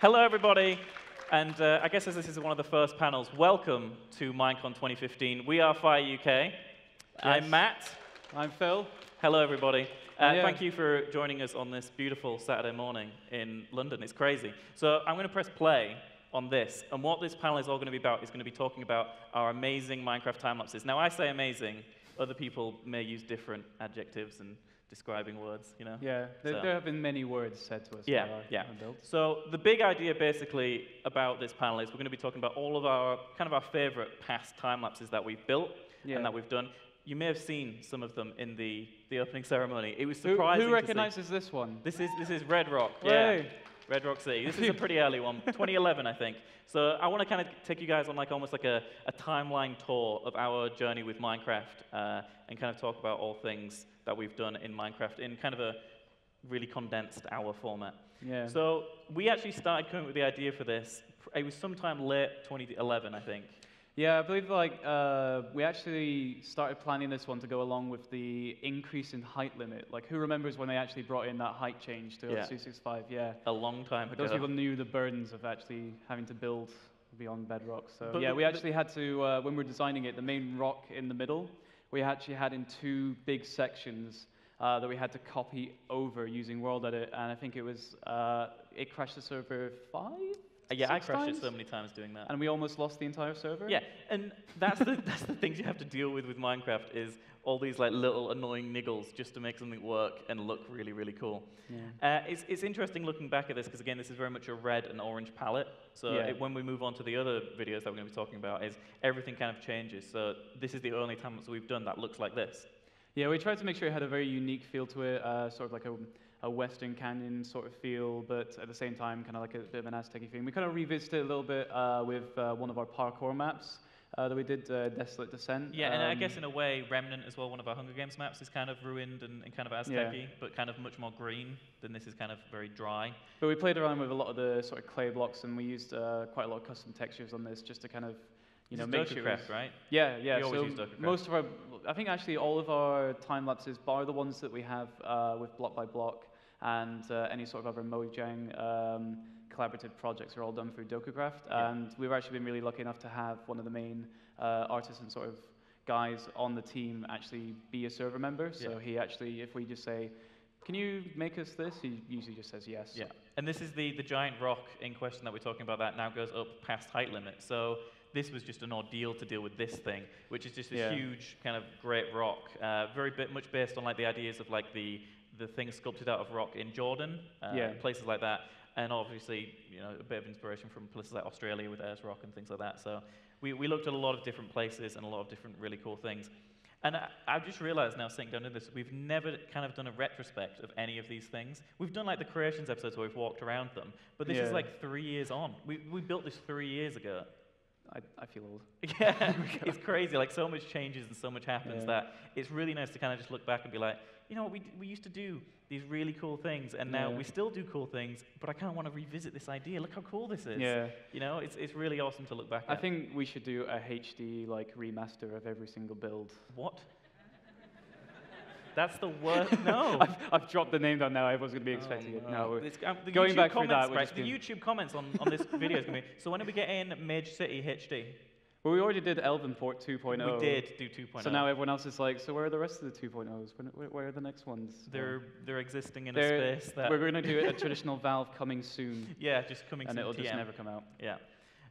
Hello, everybody. And I guess as this is one of the first panels, welcome to MINECON 2015. We are FyreUK. Yes. I'm Matt. I'm Phil. Hello, everybody. Thank you for joining us on this beautiful Saturday morning in London. It's crazy. So I'm going to press play on this. And what this panel is all going to be about is going to be talking about our amazing Minecraft time lapses. Now, I say amazing. Other people may use different adjectives and describing words, you know? Yeah, there have been many words said to us. Yeah. So the big idea, basically, about this panel is we're going to be talking about all of our our favorite past time lapses that we've built and that we've done. You may have seen some of them in the opening ceremony. It was surprising. Who recognizes this one? This is Red Rock. Yeah. Red Rock City. This is a pretty early one, 2011, I think. So I want to kind of take you guys on almost like a timeline tour of our journey with Minecraft and kind of talk about all things that we've done in Minecraft in kind of a really condensed hour format. Yeah. So we actually started coming up with the idea for this. It was sometime late 2011, I think. Yeah, I believe we actually started planning this one to go along with the increase in height limit. Like, who remembers when they actually brought in that height change to 265? Yeah. A long time ago. Those people knew the burdens of actually having to build beyond bedrock. So yeah, we actually had to, when we were designing it, the main rock in the middle, we actually had in two big sections that we had to copy over using World Edit, and I think it was, it crashed the server 5? Yeah, I crashed it so many times doing that. And we almost lost the entire server? Yeah, and that's the things you have to deal with Minecraft is all these little annoying niggles just to make something work and look really, really cool. Yeah. It's interesting looking back at this because, again, this is very much a red and orange palette. So when we move on to the other videos that we're going to be talking about, is everything kind of changes. So this is the only time that we've done that looks like this. Yeah, we tried to make sure it had a very unique feel to it, sort of like a Western Canyon sort of feel, but at the same time, kind of like a bit of an Aztec theme. We kind of revisited it a little bit with one of our parkour maps that we did, Desolate Descent. Yeah, and I guess in a way, Remnant as well, one of our Hunger Games maps, is kind of ruined and kind of Aztec-y, but kind of much more green than this is kind of very dry. But we played around with a lot of the sort of clay blocks, and we used quite a lot of custom textures on this just to kind of, make sure DokuCraft, right? Yeah. We always use DokuCraft. Most of our, I think actually all of our time lapses, bar the ones that we have with block by block, and any sort of other Mojang collaborative projects are all done through DokuCraft. And we've actually been really lucky enough to have one of the main artists and sort of guys on the team actually be a server member. So he actually, if we just say, can you make us this? He usually just says yes. Yeah, and this is the giant rock in question that we're talking about that now goes up past height limit. So this was just an ordeal to deal with this thing, which is just this huge kind of great rock, much based on the ideas of the things sculpted out of rock in Jordan, places like that, and obviously a bit of inspiration from places like Australia with Ayers Rock and things like that. So we looked at a lot of different places and a lot of different really cool things. And I've just realized now, sitting down to this, we've never kind of done a retrospect of any of these things. We've done the creations episodes where we've walked around them, but this is 3 years on. We built this 3 years ago. I feel old. Yeah, it's crazy. So much changes and so much happens that it's really nice to kind of just look back and be like, you know what, we used to do these really cool things, and now we still do cool things, but I kind of want to revisit this idea. Look how cool this is. Yeah. It's really awesome to look back at. I think we should do a HD remaster of every single build. What? That's the worst. No. I've dropped the name down now. Everyone's going to be expecting it. No, going back through that. The YouTube comments on this video is going to be, so when do we get in Mage City HD? Well, we already did Elvenport 2.0. We did do 2.0. So now everyone else is like, so where are the rest of the 2.0s? Where are the next ones? They're existing in a space that... We're going to do a traditional Valve coming soon. Yeah, just coming soon. And it'll just never come out. Yeah.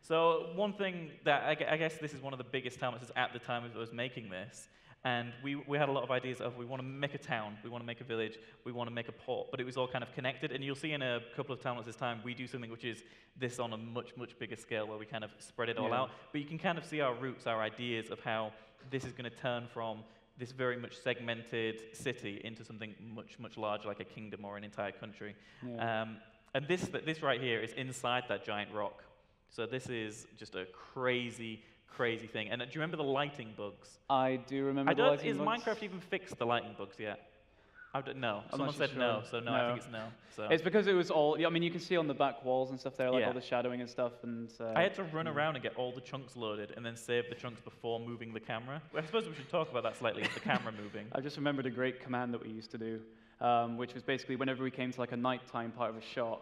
So one thing that, I guess this is one of the biggest time lapses at the time of us making this, and we had a lot of ideas of we want to make a town, we want to make a village, we want to make a port, but it was all kind of connected. And you'll see in a couple of time lapses time, we do something which is this on a much, much bigger scale where we kind of spread it all out. But you can kind of see our roots, our ideas of how this is going to turn from this very much segmented city into something much, much larger, like a kingdom or an entire country. Yeah. And this right here is inside that giant rock. So this is just a crazy thing. And do you remember the lighting bugs? I do remember the lighting bugs. Is Minecraft even fixed the lighting bugs yet? No. Someone said no, so no, I think it's no. So. It's because it was all, I mean, you can see on the back walls and stuff there, all the shadowing and stuff. And I had to run around and get all the chunks loaded and then save the chunks before moving the camera. I suppose we should talk about that slightly, the camera moving. I just remembered a great command that we used to do, which was basically whenever we came to a nighttime part of a shot,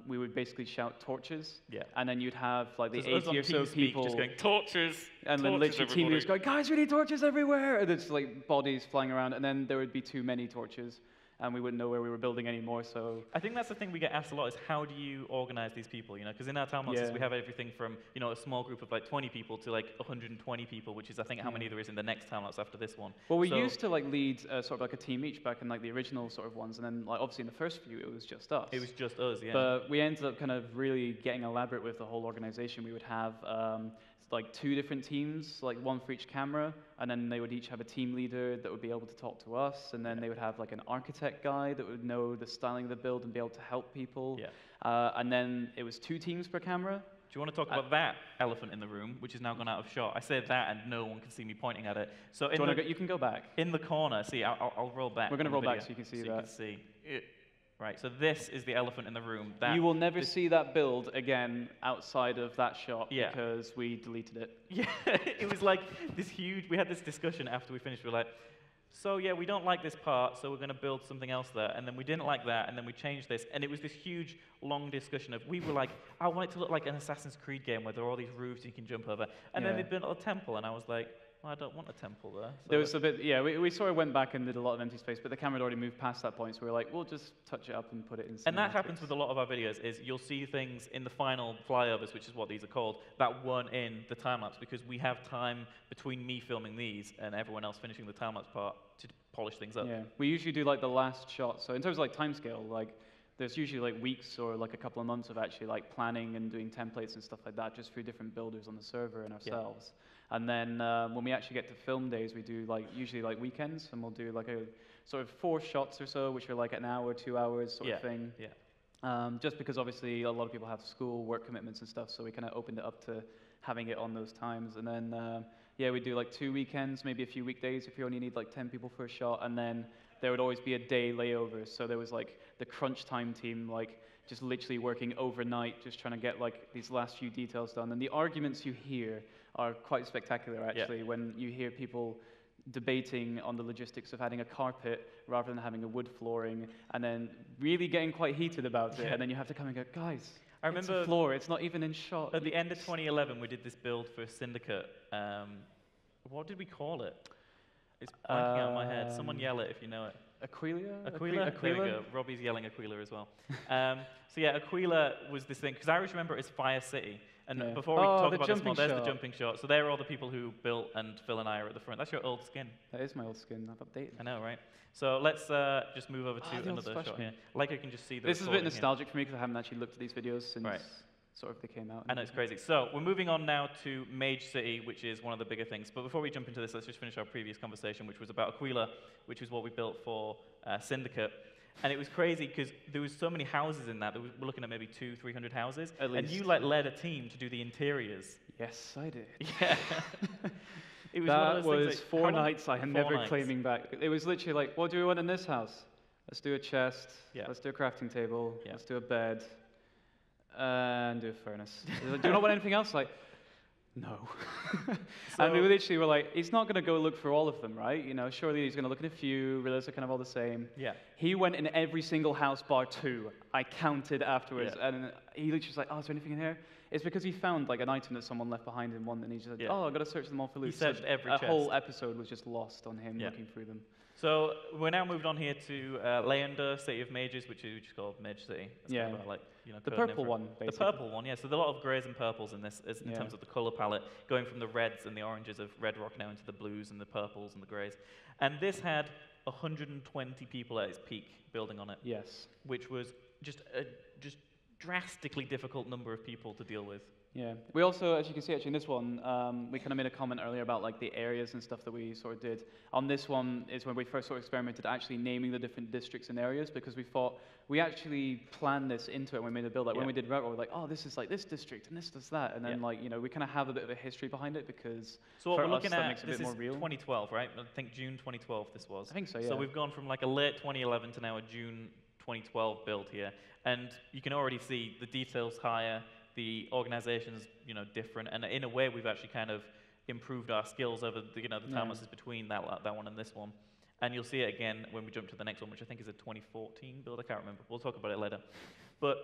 we would basically shout torches. Yeah. And then you'd have like the So it's us 80 on or so TeamSpeak people. just going, torches! And then torches, literally team leaders everybody." going, guys, we need torches everywhere! And there's like bodies flying around, and then there would be too many torches, and we wouldn't know where we were building anymore, so... I think that's the thing we get asked a lot is how do you organize these people, you know? Because in our Timelapses, Yeah. we have everything from, you know, a small group of like 20 people to like 120 people, which is I think how many there is in the next Timelapse after this one. Well, we So- used to like lead sort of like a team each back in like the original sort of ones, and then like obviously in the first few it was just us. It was just us, yeah. But we ended up kind of really getting elaborate with the whole organization. We would have like 2 different teams, like 1 for each camera, and then they would each have a team leader that would be able to talk to us, and then they would have like an architect guy that would know the styling of the build and be able to help people. Yeah. And then it was 2 teams per camera. Do you want to talk about that elephant in the room, which has now gone out of shot? I said that, and no one can see me pointing at it. So You can go back. in the corner, see, I'll roll back. We're going to on the roll back video so you can see so that. You can see. Right, so this is the elephant in the room. That You will never see that build again outside of that shot Yeah. because we deleted it. Yeah, it was like this huge. We had this discussion after we finished. We were like, so yeah, we don't like this part, so we're going to build something else there. And then we didn't like that, and then we changed this. And it was this huge, long discussion of we were like, I want it to look like an Assassin's Creed game where there are all these roofs you can jump over. And then Yeah. they built a temple, and I was like, well, I don't want a temple there. So There was a bit, yeah, we sort of went back and did a lot of empty space, but the camera had already moved past that point, so we were like, we'll just touch it up and put it in and that happens cinematics. with a lot of our videos, is you'll see things in the final flyovers, which is what these are called, that weren't in the time-lapse, because we have time between me filming these and everyone else finishing the time-lapse part to polish things up. Yeah, we usually do like the last shot, so in terms of like timescale, like there's usually like weeks or like a couple of months of actually like planning and doing templates and stuff like that just through different builders on the server and ourselves. And then when we actually get to film days, we do like usually like weekends, and we'll do like a sort of 4 shots or so, which are like an hour, 2 hours sort of thing. Yeah. Just because obviously a lot of people have school, work commitments and stuff, so we kind of opened it up to having it on those times. And then, yeah, we do like 2 weekends, maybe a few weekdays if you only need like 10 people for a shot. And then there would always be a day layover. So there was like the crunch time team, like just literally working overnight, just trying to get like these last few details done. And the arguments you hear are quite spectacular, actually, when you hear people debating on the logistics of adding a carpet rather than having a wood flooring, and then really getting quite heated about it. And then you have to come and go, guys, I remember it's a floor, it's not even in shot. At the end of 2011, we did this build for Syndicate. What did we call it? It's blanking out of my head. Someone yell it if you know it. Aquila? Aquila? There we go. Robbie's yelling Aquila as well. So yeah, Aquila was this thing, because I always remember it as Fire City. And before we talk about this more, there's the jumping shot. So there are all the people who built, and Phil and I are at the front. That's your old skin. That is my old skin. I've updated. I know, right? So let's just move over to another shot here. Like I can just see the This is a bit recording here. nostalgic for me because I haven't actually looked at these videos since sort of they came out. I know, it's crazy. So we're moving on now to Mage City, which is one of the bigger things. But before we jump into this, let's just finish our previous conversation, which was about Aquila, which is what we built for Syndicate. And it was crazy because there was so many houses in that. We're looking at maybe 200-300 houses. At least. And you like led a team to do the interiors. Yes, I did. Yeah. It was that one of those was things like, 4 nights I am 4 never nights. claiming back. It was literally like, what do we want in this house? Let's do a chest. Yeah. Let's do a crafting table. Yeah. Let's do a bed. And do a furnace. Do you not want anything else? Like, no. And we literally were like, he's not going to go look for all of them, right? You know, surely he's going to look at a few, realize they're kind of all the same. Yeah. He went in every single house bar 2. I counted afterwards, and he literally was like, oh, is there anything in here? It's because he found like an item that someone left behind in one, and he just said, oh, I've got to search them all for loot. He searched every A chest. whole episode was just lost on him looking through them. So we're now moved on here to Leander, City of Mages, which is called Mage City. It's kind of like, you know, the code name purple for it. one, basically. The purple one, yeah. So there are a lot of greys and purples in this, in terms of the color palette, going from the reds and the oranges of Red Rock now into the blues and the purples and the greys. And this had 120 people at its peak building on it. Yes. Which was just a drastically difficult number of people to deal with. Yeah. We also, as you can see actually in this one, we kind of made a comment earlier about like the areas and stuff that we sort of did. On this one is when we first sort of experimented actually naming the different districts and areas, because we thought we actually planned this into it when we made the build. Like when we did Route, we were like, oh, this is like this district and this does that. And then like, you know, we kind of have a bit of a history behind it because so what for we're looking us, at, that makes it a this bit more is real. 2012, right? I think June 2012 this was. I think so, yeah. So we've gone from like a late 2011 to now a June 2012 build here. And you can already see the details higher, the organization's, you know, different, and in a way we've actually kind of improved our skills over the, you know, the time lapses between that one and this one. And you'll see it again when we jump to the next one, which I think is a 2014 build. I can't remember. We'll talk about it later. But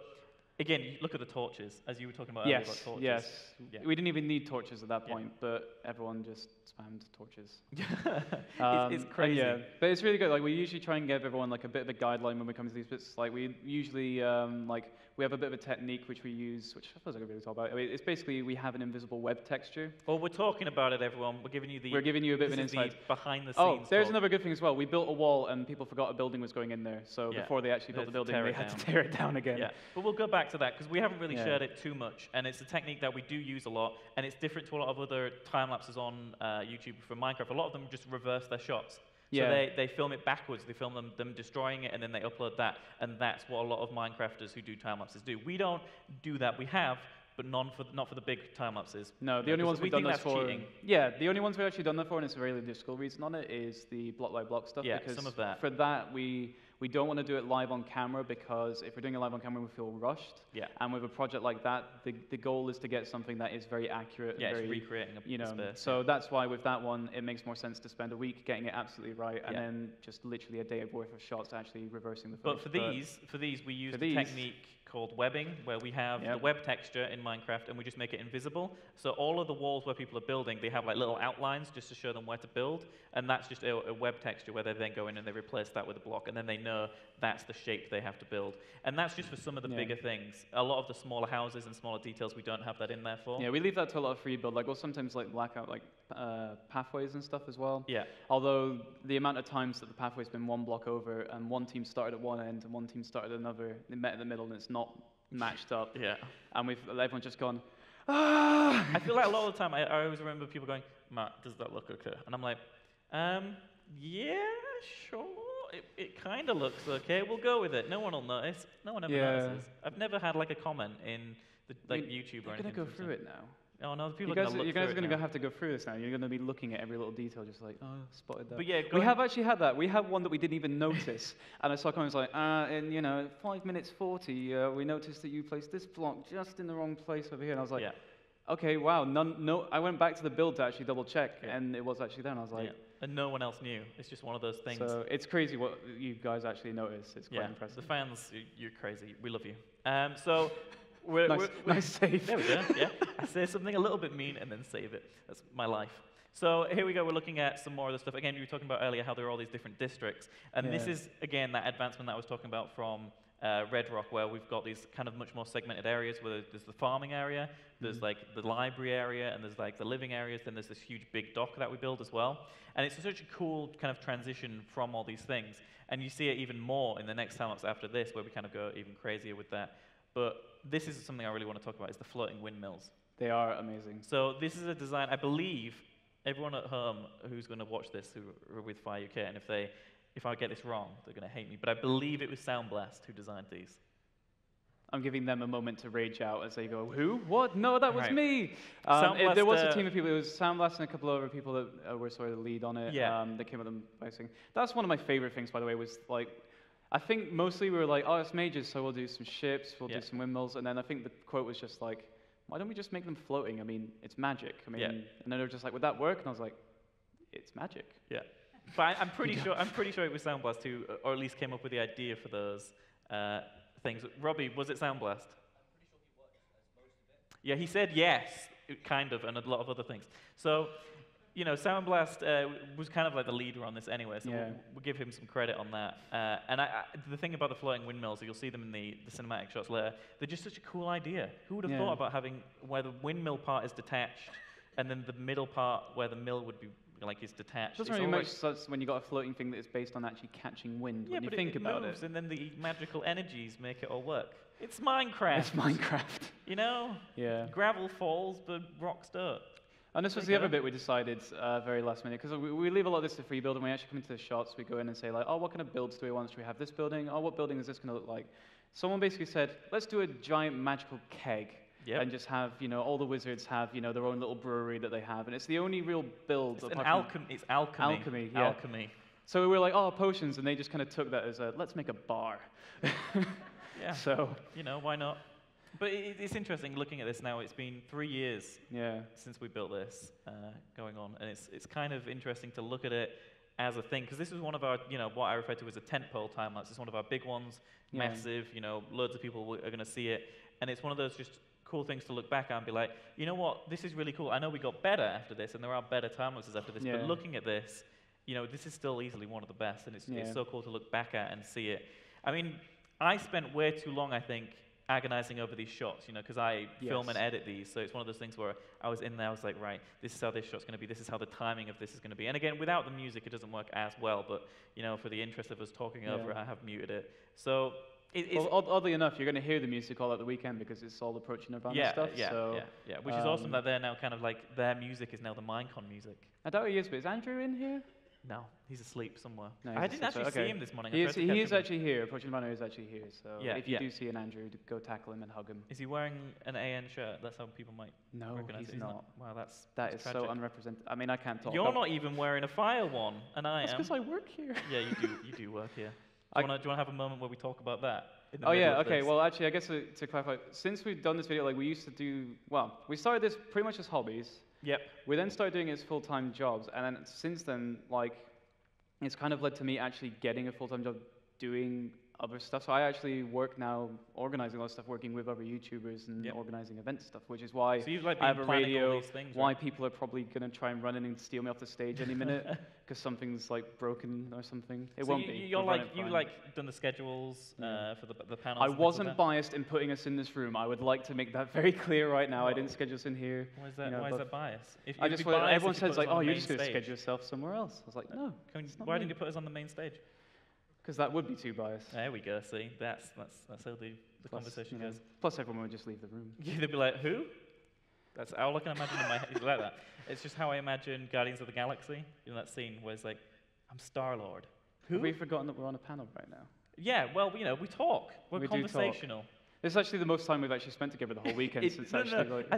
again, you look at the torches, as you were talking about earlier about torches. Yes, Yeah. we didn't even need torches at that point, but everyone just spammed torches. It's crazy. Yeah, but it's really good. Like we usually try and give everyone like a bit of a guideline when we come to these bits. Like we usually like we have a bit of a technique which we use, which I suppose I could really talk about. I mean, it's basically we have an invisible web texture. Well, we're talking about it, everyone. We're giving you We're giving you a bit of an this is insight. the behind the scenes. Oh, there's talk. another good thing as well. We built a wall and people forgot a building was going in there. So Yeah. before they actually built the building, tear they it had down. to tear it down again. Yeah, but we'll go back to that because we haven't really Yeah. shared it too much, and it's a technique that we do use a lot, and it's different to a lot of other time lapses on YouTube for Minecraft. A lot of them just reverse their shots. So Yeah. they film it backwards. They film them destroying it, and then they upload that, and that's what a lot of Minecrafters who do time lapses do. We don't do that. We have, but not for the big time lapses. No, the Yeah, only 'cause ones we we've done think this that's for. cheating. Yeah, the only ones we've actually done that for, and it's a very logistical reason on it, is the block by block stuff. Yeah, because some of that. For that, we don't want to do it live on camera because if we're doing it live on camera, we feel rushed. Yeah. And with a project like that, the goal is to get something that is very accurate. Yeah, and it's very, recreating a you know. space. So that's why with that one, it makes more sense to spend a week getting it absolutely right, and Yeah. then just literally a day worth of shots actually reversing the But footage. for these, we use for the these- technique called webbing, where we have the Yep. web texture in Minecraft, and we just make it invisible. So all of the walls where people are building, they have like little outlines just to show them where to build, and that's just a web texture where they then go in and they replace that with a block, and then they know that's the shape they have to build. And that's just for some of the Yeah. bigger things. A lot of the smaller houses and smaller details, we don't have that in there for. Yeah, we leave that to a lot of free build. Like we'll sometimes like black out like pathways and stuff as well. Yeah. Although the amount of times that the pathway's been one block over and one team started at one end and one team started at another, they met in the middle and it's not matched up. Yeah. And everyone's just gone, ah! I feel like a lot of the time, I always remember people going, Matt, does that look okay? And I'm like, yeah, sure. It kind of looks okay. We'll go with it. No one will notice. No one ever Yeah. notices. I've never had like a comment in the, like YouTube or You're anything. gonna go from through it now. Oh no, the people You are guys, gonna look you guys through are it going now. to have to go through this now. You're going to be looking at every little detail, just like, oh, spotted that. But yeah, We going- have actually had that. We had one that we didn't even notice. And I saw comments like, in, 5 minutes 40, we noticed that you placed this block just in the wrong place over here. And I was like, yeah. okay, wow. No, I went back to the build to actually double check, Yeah. and it was actually there. And I was like, Yeah. And no one else knew. It's just one of those things. so it's crazy what you guys actually notice. It's quite yeah, impressive. the fans, you're crazy. We love you. So Nice save. There we go. Yeah, I say something a little bit mean and then save it. That's my life. So here we go. We're looking at some more of the stuff. Again, you were talking about earlier how there are all these different districts, and this Yeah. is again that advancement that I was talking about from Red Rock, where we've got these kind of much more segmented areas. Where there's the farming area, there's like the library area, and there's like the living areas. Then there's this huge big dock that we build as well. And it's such a cool kind of transition from all these things. And you see it even more in the next time after this, where we kind of go even crazier with that. But this is something I really want to talk about, is the floating windmills. They are amazing. So this is a design, I believe, everyone at home who's going to watch this, who are with FyreUK, and if I get this wrong, they're going to hate me, but I believe it was Soundblast who designed these. I'm giving them a moment to rage out as they go, who? What? No, that was Right. me. Soundblast, There was a team of people. It was Soundblast and a couple of other people that were sort of the lead on it. Yeah. That came up with them pricing. That's one of my favorite things, by the way, was like, I think mostly we were like, oh, it's mages, so we'll do some ships, we'll Yeah. do some windmills, and then I think the quote was just like, why don't we just make them floating? I mean, it's magic. I mean, Yeah. and then they were just like, would that work? And I was like, it's magic. Yeah. But I'm pretty sure it was Soundblast who, or at least came up with the idea for those things. Robbie, was it Soundblast? Yeah, he said yes, kind of, and a lot of other things. So, Soundblast was kind of like the leader on this anyway, so Yeah. we'll give him some credit on that. And the thing about the floating windmills, you'll see them in the cinematic shots later, they're just such a cool idea. Who would have Yeah. thought about having where the windmill part is detached, and then the middle part where the mill would be is detached? Doesn't It's really all make sense when you got a floating thing that is based on actually catching wind. yeah, when you but think it about moves, it, and then the magical energies make it all work. It's Minecraft. it's Minecraft. Yeah. Gravel falls, but rocks don't. And this was There you the other go. bit we decided very last minute, because we leave a lot of this to free build, and we actually come into the shots, we go in and say like, oh, what kind of builds do we want? Should we have this building? Oh, what building is this going to look like? Someone basically said, let's do a giant magical keg. Yep. And just have, all the wizards have, their own little brewery that they have. And it's the only real build. It's apart from- It's alchemy. Alchemy, yeah. Alchemy. So we were like, oh, potions. And they just kind of took that as let's make a bar. Yeah. So, Why not? But it's interesting looking at this now. It's been 3 years yeah. since we built this going on, and it's kind of interesting to look at it as a thing, because this was one of our, what I refer to as a tentpole time lapse. It's one of our big ones, massive, loads of people are going to see it, and it's one of those just cool things to look back at and be like, you know what, this is really cool. I know we got better after this, and there are better time lapses after this, but looking at this, this is still easily one of the best, and it's so cool to look back at and see it. I mean, I spent way too long, I think, agonizing over these shots, because I film and edit these, so it's one of those things where I was in there, I was like, right, this is how this shot's going to be, this is how the timing of this is going to be. And again, without the music, it doesn't work as well, but, for the interest of us talking over it, I have muted it. So, oddly enough, you're going to hear the music all at the weekend because it's all approaching Nirvana stuff. Yeah, which is awesome that they're now kind of like, their music is now the MINECON music. I doubt he is, but is Andrew in here? No, he's asleep somewhere. No, I didn't actually see him this morning. He is actually here. Approaching Nirvana is actually here. So if you do see an Andrew, go tackle him and hug him. Is he wearing an AN shirt? That's how people might recognize he's not. Wow, that is tragic. so unrepresented. I mean, I can't talk. You're not even wearing a Fire one, and I am. That's because I work here. Yeah, you do work here. Do you want to have a moment where we talk about that? Okay. Well, actually, I guess to clarify, since we've done this video, we used to do, we started this pretty much as hobbies. Yep. We then started doing it as full-time jobs, and then since then, it's kind of led to me actually getting a full-time job doing other stuff. So I actually work now organizing a lot of stuff, working with other YouTubers and organizing event stuff, which is why I have a radio, why people are probably going to try and run in and steal me off the stage any minute, because something's broken or something. It won't be. You done the schedules for the panels. I wasn't biased in putting us in this room. I would like to make that very clear right now. I didn't schedule us in here. Why is that? Why is that bias? Everyone says oh, you're just going to schedule yourself somewhere else. I was like, no. Why didn't you put us on the main stage? Because that would be too biased. There we go. See, that's how the conversation goes. Plus, everyone would just leave the room. Yeah, they'd be like, "Who?" That's all I can imagine in my head. Like that. It's just how I imagine Guardians of the Galaxy. That scene where it's like, "I'm Star-Lord." Who? Have we forgotten that we're on a panel right now? Yeah. Well, we talk. We're conversational. This is actually the most time we've actually spent together the whole weekend. I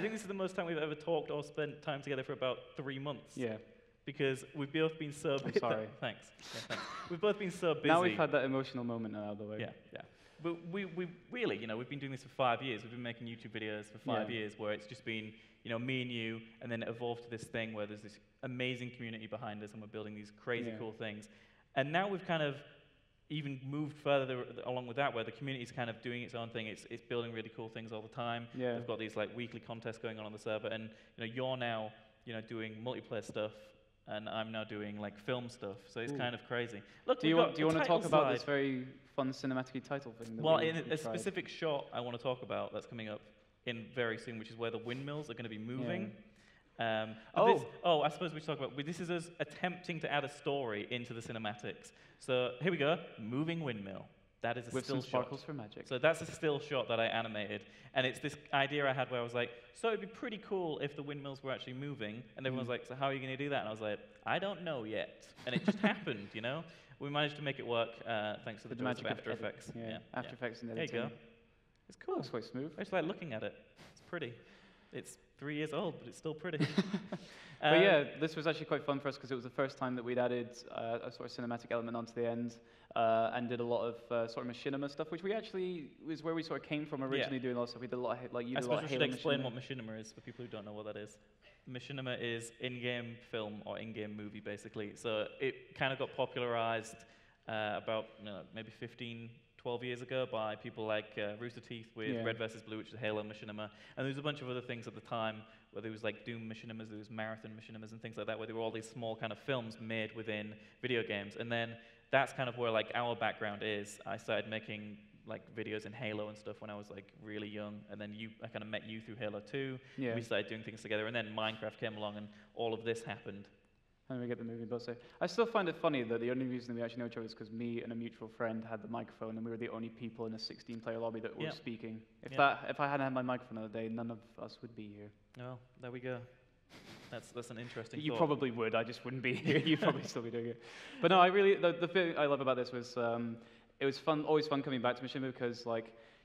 think this is the most time we've ever talked or spent time together for about 3 months. Yeah. Because we've both been so busy. Sorry. Thanks. Yeah, thanks. We've both been so busy. Now we've had that emotional moment out of the way. Yeah. But we really, we've been doing this for 5 years. We've been making YouTube videos for 5 years where it's just been, me and you, and then it evolved to this thing where there's this amazing community behind us and we're building these crazy cool things. And now we've kind of even moved further along with that, where the community's kind of doing its own thing. It's building really cool things all the time. Yeah. We've got these weekly contests going on the server, and you're now doing multiplayer stuff. And I'm now doing film stuff, so it's kind of crazy. Look, do you want to talk about this very fun cinematic title thing? Well, in a specific shot I want to talk about that's coming up in very soon, which is where the windmills are going to be moving. I suppose we should talk about this is us attempting to add a story into the cinematics. So here we go, moving windmill. That is a with still some sparkles for magic. So that's a still shot that I animated. And it's this idea I had where I was like, so it'd be pretty cool if the windmills were actually moving. And everyone was like, so how are you going to do that? And I was like, I don't know yet. And it just happened, We managed to make it work thanks to the joys of After Effects. After Effects and editing. There you go. It's cool. It's quite smooth. I just like looking at it. It's pretty. It's 3 years old, but it's still pretty. But yeah, this was actually quite fun for us because it was the first time that we'd added a sort of cinematic element onto the end and did a lot of sort of machinima stuff, which we actually was where we sort of came from originally doing a lot of stuff. We did a lot of I suppose we should explain what machinima is for people who don't know what that is. Machinima is in-game film or in-game movie, basically. So it kind of got popularized about maybe 12 years ago by people like Rooster Teeth with Red vs. Blue, which is Halo machinima. And there was a bunch of other things at the time where there was Doom machinimas, there was Marathon machinimas and things like that, where there were all these small kind of films made within video games. And then that's kind of where our background is. I started making videos in Halo and stuff when I was really young, and then I kind of met you through Halo 2. Yeah. We started doing things together, and then Minecraft came along, and all of this happened. And we get the movie both. So I still find it funny that the only reason we actually know each other is because me and a mutual friend had the microphone, and we were the only people in a 16-player lobby that were speaking. If I hadn't had my microphone the other day, none of us would be here. Oh, there we go. That's an interesting You thought. Probably would. I just wouldn't be here. You'd probably still be doing it. But no, the thing I love about this was it was fun, always fun coming back to Machinima because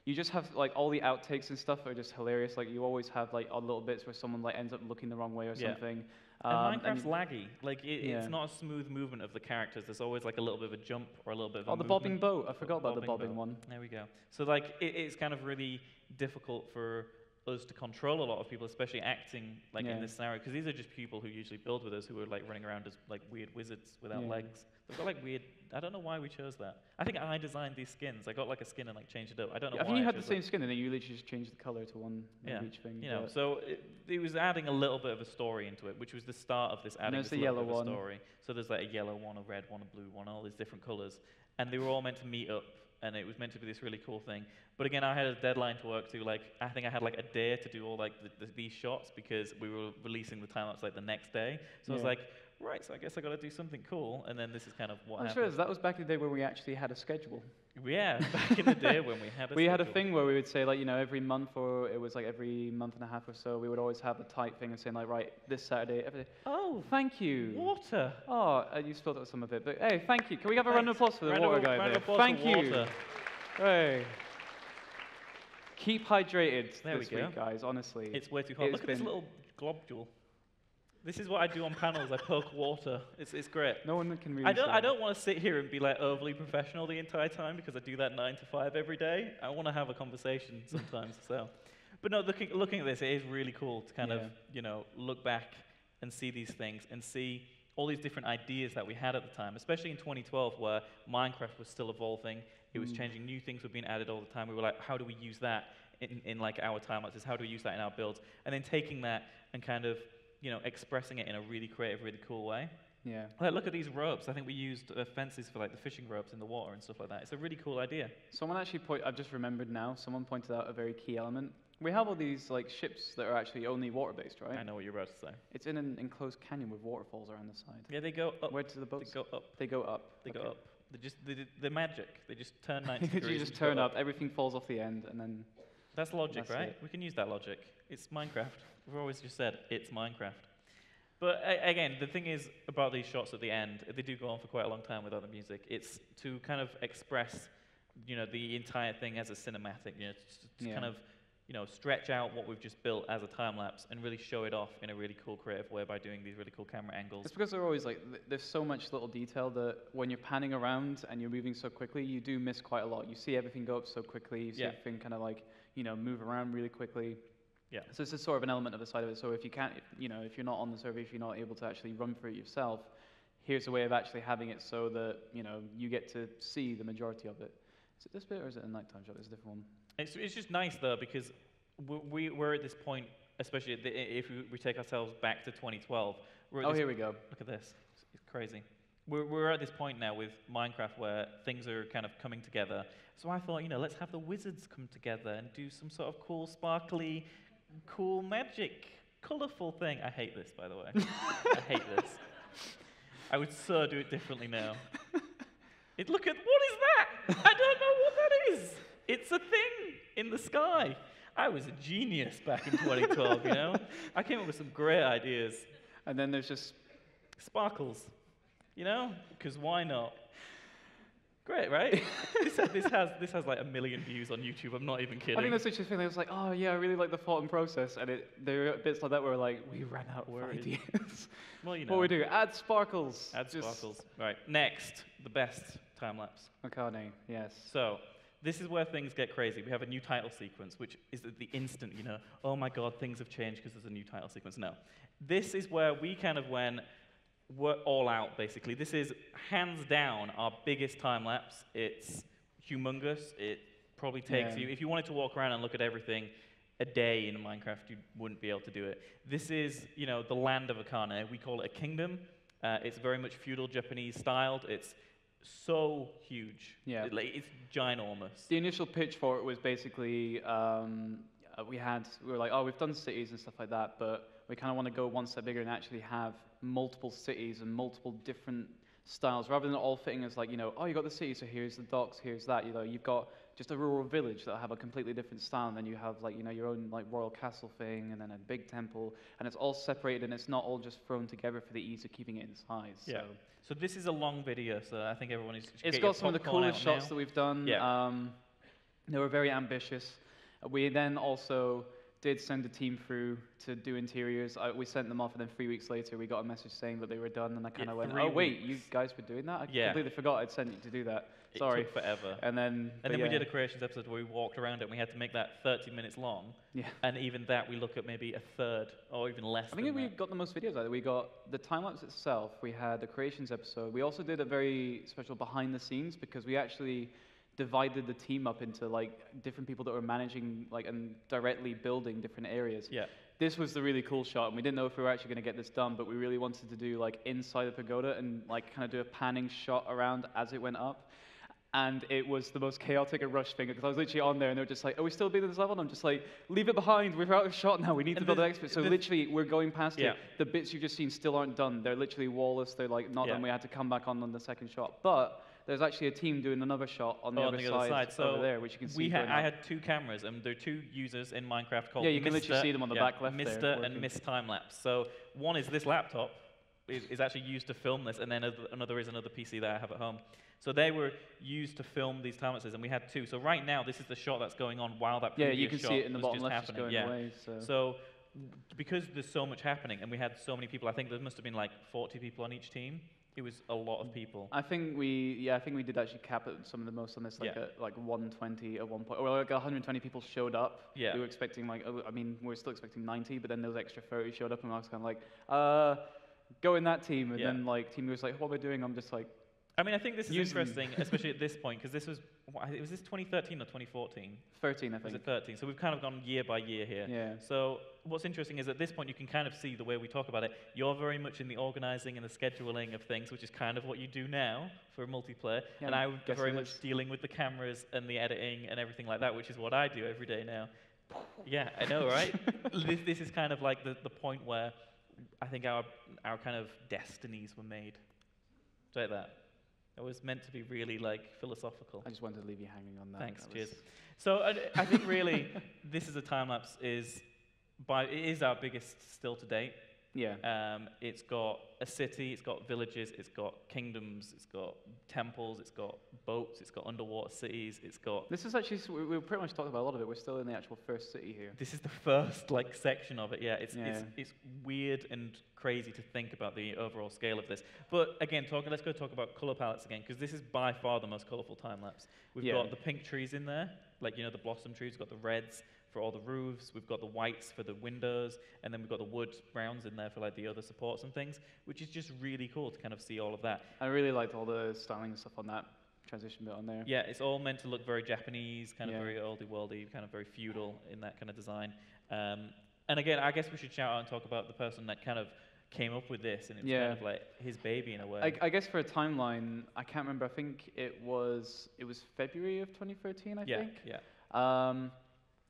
you just have all the outtakes and stuff are just hilarious. You always have odd little bits where someone ends up looking the wrong way or something. And Minecraft's laggy. It's not a smooth movement of the characters. There's always a little bit of a jump or a little bit of a the bobbing boat. I forgot about the bobbing one. There we go. So it's kind of really difficult for us to control a lot of people, especially acting like Yeah. in this scenario, because these are just people who usually build with us who are like running around as like weird wizards without Yeah. legs. They've got like weird. I don't know why we chose that. I think I designed these skins. I got like a skin and like changed it up. I don't know I why. think you had the chose same skin, and then you literally just changed the color to one Yeah. of each thing. You know, but- so it was adding a little bit of a story into it, which was the start of this adding there's this the little yellow bit of a one. story. So there's like a yellow one, a red one, a blue one, all these different colors, and they were all meant to meet up, and it was meant to be this really cool thing. But again, I had a deadline to work to. Like, I think I had like a day to do all like these shots because we were releasing the time-lapse like the next day. So I was Yeah. like, right, so I guess I got to do something cool, and then this is kind of what I'm happened. sure that was back in the day where we actually had a schedule. Yeah, back in the day when we had a We had a schedule. thing where we would say, like, you know, every month, or it was like every month and a half or so, we would always have a tight thing and saying, like, right, this Saturday, every day. Oh, Thank you. water. Oh, you spilled out some of it, but hey, thank you. Can we have a round of Thanks. applause for the Round water of- guy round there? of applause Thank for you. water. Hey. Keep hydrated There we this go. week, guys, honestly. It's way too hot. It's Look at this been- little globule. This is what I do on panels. I poke water. It's great. No one can really I say don't want to sit here and be like overly professional the entire time because I do that 9 to 5 every day. I want to have a conversation sometimes. So, but no, looking at this, it is really cool to kind of look back and see these things and see all these different ideas that we had at the time, especially in 2012 where Minecraft was still evolving. It was changing. New things were being added all the time. We were like, how do we use that in like our time lapses? How do we use that in our builds? And then taking that and kind of expressing it in a really creative, really cool way. Yeah. Like, look at these ropes. I think we used fences for like the fishing ropes in the water and stuff like that. It's a really cool idea. Someone actually I've just remembered now, someone pointed out a very key element. We have all these like ships that are actually only water-based, right? I know what you're about to say. It's in an enclosed canyon with waterfalls around the side. Yeah, they go up. Where do the They boats? go up. They go up. They go Okay. up. They're magic. They just turn 90 you degrees. just and go turn up, everything falls off the end, and then That's logic, That's right? it. We can use that logic. It's Minecraft. We've always just said it's Minecraft. But again, the thing is about these shots at the end, they do go on for quite a long time without the music. It's to kind of express, the entire thing as a cinematic, to Yeah. kind of, stretch out what we've just built as a time lapse and really show it off in a really cool, creative way by doing these really cool camera angles. it's because they're always like there's so much little detail that when you're panning around and you're moving so quickly, you do miss quite a lot. You see everything go up so quickly. You see Yeah. everything kind of like move around really quickly. Yeah. So it's just sort of an element of the side of it. So if you can't, if you're not on the server, if you're not able to actually run through it yourself, here's a way of actually having it so that you get to see the majority of it. Is it this bit or is it a nighttime shot? There's a different one. It's just nice though because we're at this point, especially if we take ourselves back to 2012. We're at Oh, this here we go. Look at this. It's crazy. We're at this point now with Minecraft where things are kind of coming together. So I thought, let's have the wizards come together and do some sort of cool, sparkly, cool magic, colorful thing. I hate this, by the way. I hate this. I would so do it differently now. Look at, what is that? I don't know what that is. It's a thing in the sky. I was a genius back in 2012, I came up with some great ideas. And then there's just Sparkles, because why not? Great, right? this has like 1 million views on YouTube. I'm not even kidding. I think that's such a thing. It was like, oh yeah, I really like the thought and process, and there are bits like that where like we ran out of Worried. ideas. Well, What we do? Add sparkles. Add Just sparkles. Right. Next, the best time lapse. Makane, yes. So this is where things get crazy. We have a new title sequence, which is at the instant, oh my God, things have changed because there's a new title sequence. No, this is where we kind of we're all out, basically. This is hands down our biggest time lapse. It's humongous. It probably takes you, if you wanted to walk around and look at everything a day in Minecraft, you wouldn't be able to do it. This is, the land of Akane. We call it a kingdom. It's very much feudal Japanese styled. It's so huge. Yeah. It's ginormous. The initial pitch for it was basically we were like, oh, we've done cities and stuff like that, but we kind of want to go one step bigger and actually have multiple cities and multiple different styles, rather than all fitting as like, oh, you got the city, so here's the docks, here's that. You've got just a rural village that'll have a completely different style, and then you have like, your own like royal castle thing, and then a big temple, and it's all separated, and it's not all just thrown together for the ease of keeping it in size. Yeah. So this is a long video, so I think everyone is. It's got some of the coolest shots that we've done. Yeah. They were very ambitious. We then also did send a team through to do interiors. We sent them off, and then 3 weeks later, we got a message saying that they were done, and I kind of went, oh, wait, you guys were doing that? I completely forgot I'd sent you to do that. Sorry. It took forever. And then we did a creations episode where we walked around it, and we had to make that 30 minutes long. Yeah. And even that, we look at maybe a third, or even less I think we got the most videos out of it. We got the time-lapse itself, we had the creations episode. We also did a very special behind the scenes, because we actually divided the team up into like different people that were managing like and directly building different areas. Yeah. This was the really cool shot, and we didn't know if we were actually going to get this done, but we really wanted to do like inside the pagoda and like kind of do a panning shot around as it went up. And it was the most chaotic and rushed thing, because I was literally on there and they were just like, are we still building this level? And I'm just like, leave it behind, we're out of shot now, we need to build the next bit. So literally, we're going past it. The bits you've just seen still aren't done. They're literally wallless, they're like not done. We had to come back on the second shot. But there's actually a team doing another shot on the other side so over there, which you can see. I had 2 cameras, and there are 2 users in Minecraft called you can literally see them on the back left Mr. there. and Miss Timelapse. So one is this laptop, is actually used to film this, and then another is another PC that I have at home. So they were used to film these time lapses, and we had 2. So right now, this is the shot that's going on while that previous you can shot see it in the was bottom just left, happening. just going away. So because there's so much happening, and we had so many people, I think there must have been like 40 people on each team. It was a lot of people. I think we did actually cap it some of the most on this, like at like 120 at one point, or like 120 people showed up. Yeah. We were expecting like, we were still expecting 90, but then those extra 30 showed up, and I was kind of like, go in that team, and then like team was like, what we're doing, I'm just like. I mean, I think this is interesting, especially at this point, because this was 2013 or 2014? 13, I think. Was it 13? So we've kind of gone year by year here. Yeah. So what's interesting is at this point you can kind of see the way we talk about it. You're very much in the organizing and the scheduling of things, which is kind of what you do now for a multiplayer. Yeah, and I'm very much dealing with the cameras and the editing and everything like that, which is what I do every day now. Yeah, I know, right? This is kind of like the point where I think our kind of destinies were made. Like that. It was meant to be really like philosophical. I just wanted to leave you hanging on that. Thanks, cheers. So I think really this is a time lapse it is our biggest still to date. Yeah. It's got a city, it's got villages, it's got kingdoms, it's got temples, it's got boats, it's got underwater cities, it's got. This is actually we pretty much talked about a lot of it. We're still in the actual first city here. This is the first like section of it. Yeah. It's weird and crazy to think about the overall scale of this. But again, let's go talk about color palettes again, because this is by far the most colorful time lapse. We've got the pink trees in there, like the blossom trees. We've got the reds for all the roofs, we've got the whites for the windows, and then we've got the wood browns in there for like the other supports and things, which is just really cool to kind of see all of that. I really liked all the styling and stuff on that transition bit on there. Yeah, it's all meant to look very Japanese, kind of very oldie-worldy, kind of very feudal in that kind of design. And again, I guess we should shout out and talk about the person that kind of came up with this, and it's kind of like his baby in a way. I guess for a timeline, I can't remember. I think it was February of 2013. I think. Yeah.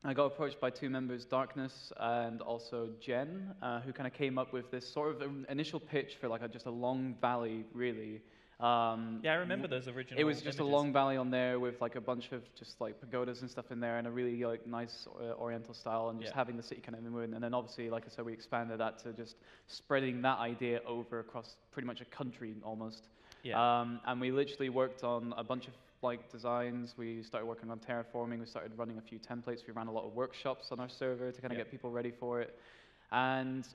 I got approached by 2 members, Darkness and also Jen, who kind of came up with this sort of initial pitch for like just a long valley, really. Yeah, I remember those original. It was just a long valley on there with like a bunch of just like pagodas and stuff in there, and a really like nice Oriental style, and just having the city kind of in the mood. And then obviously, like I said, we expanded that to just spreading that idea over across pretty much a country almost. Yeah. And we literally worked on a bunch of like designs. We started working on terraforming. We started running a few templates. We ran a lot of workshops on our server to kind of get people ready for it. And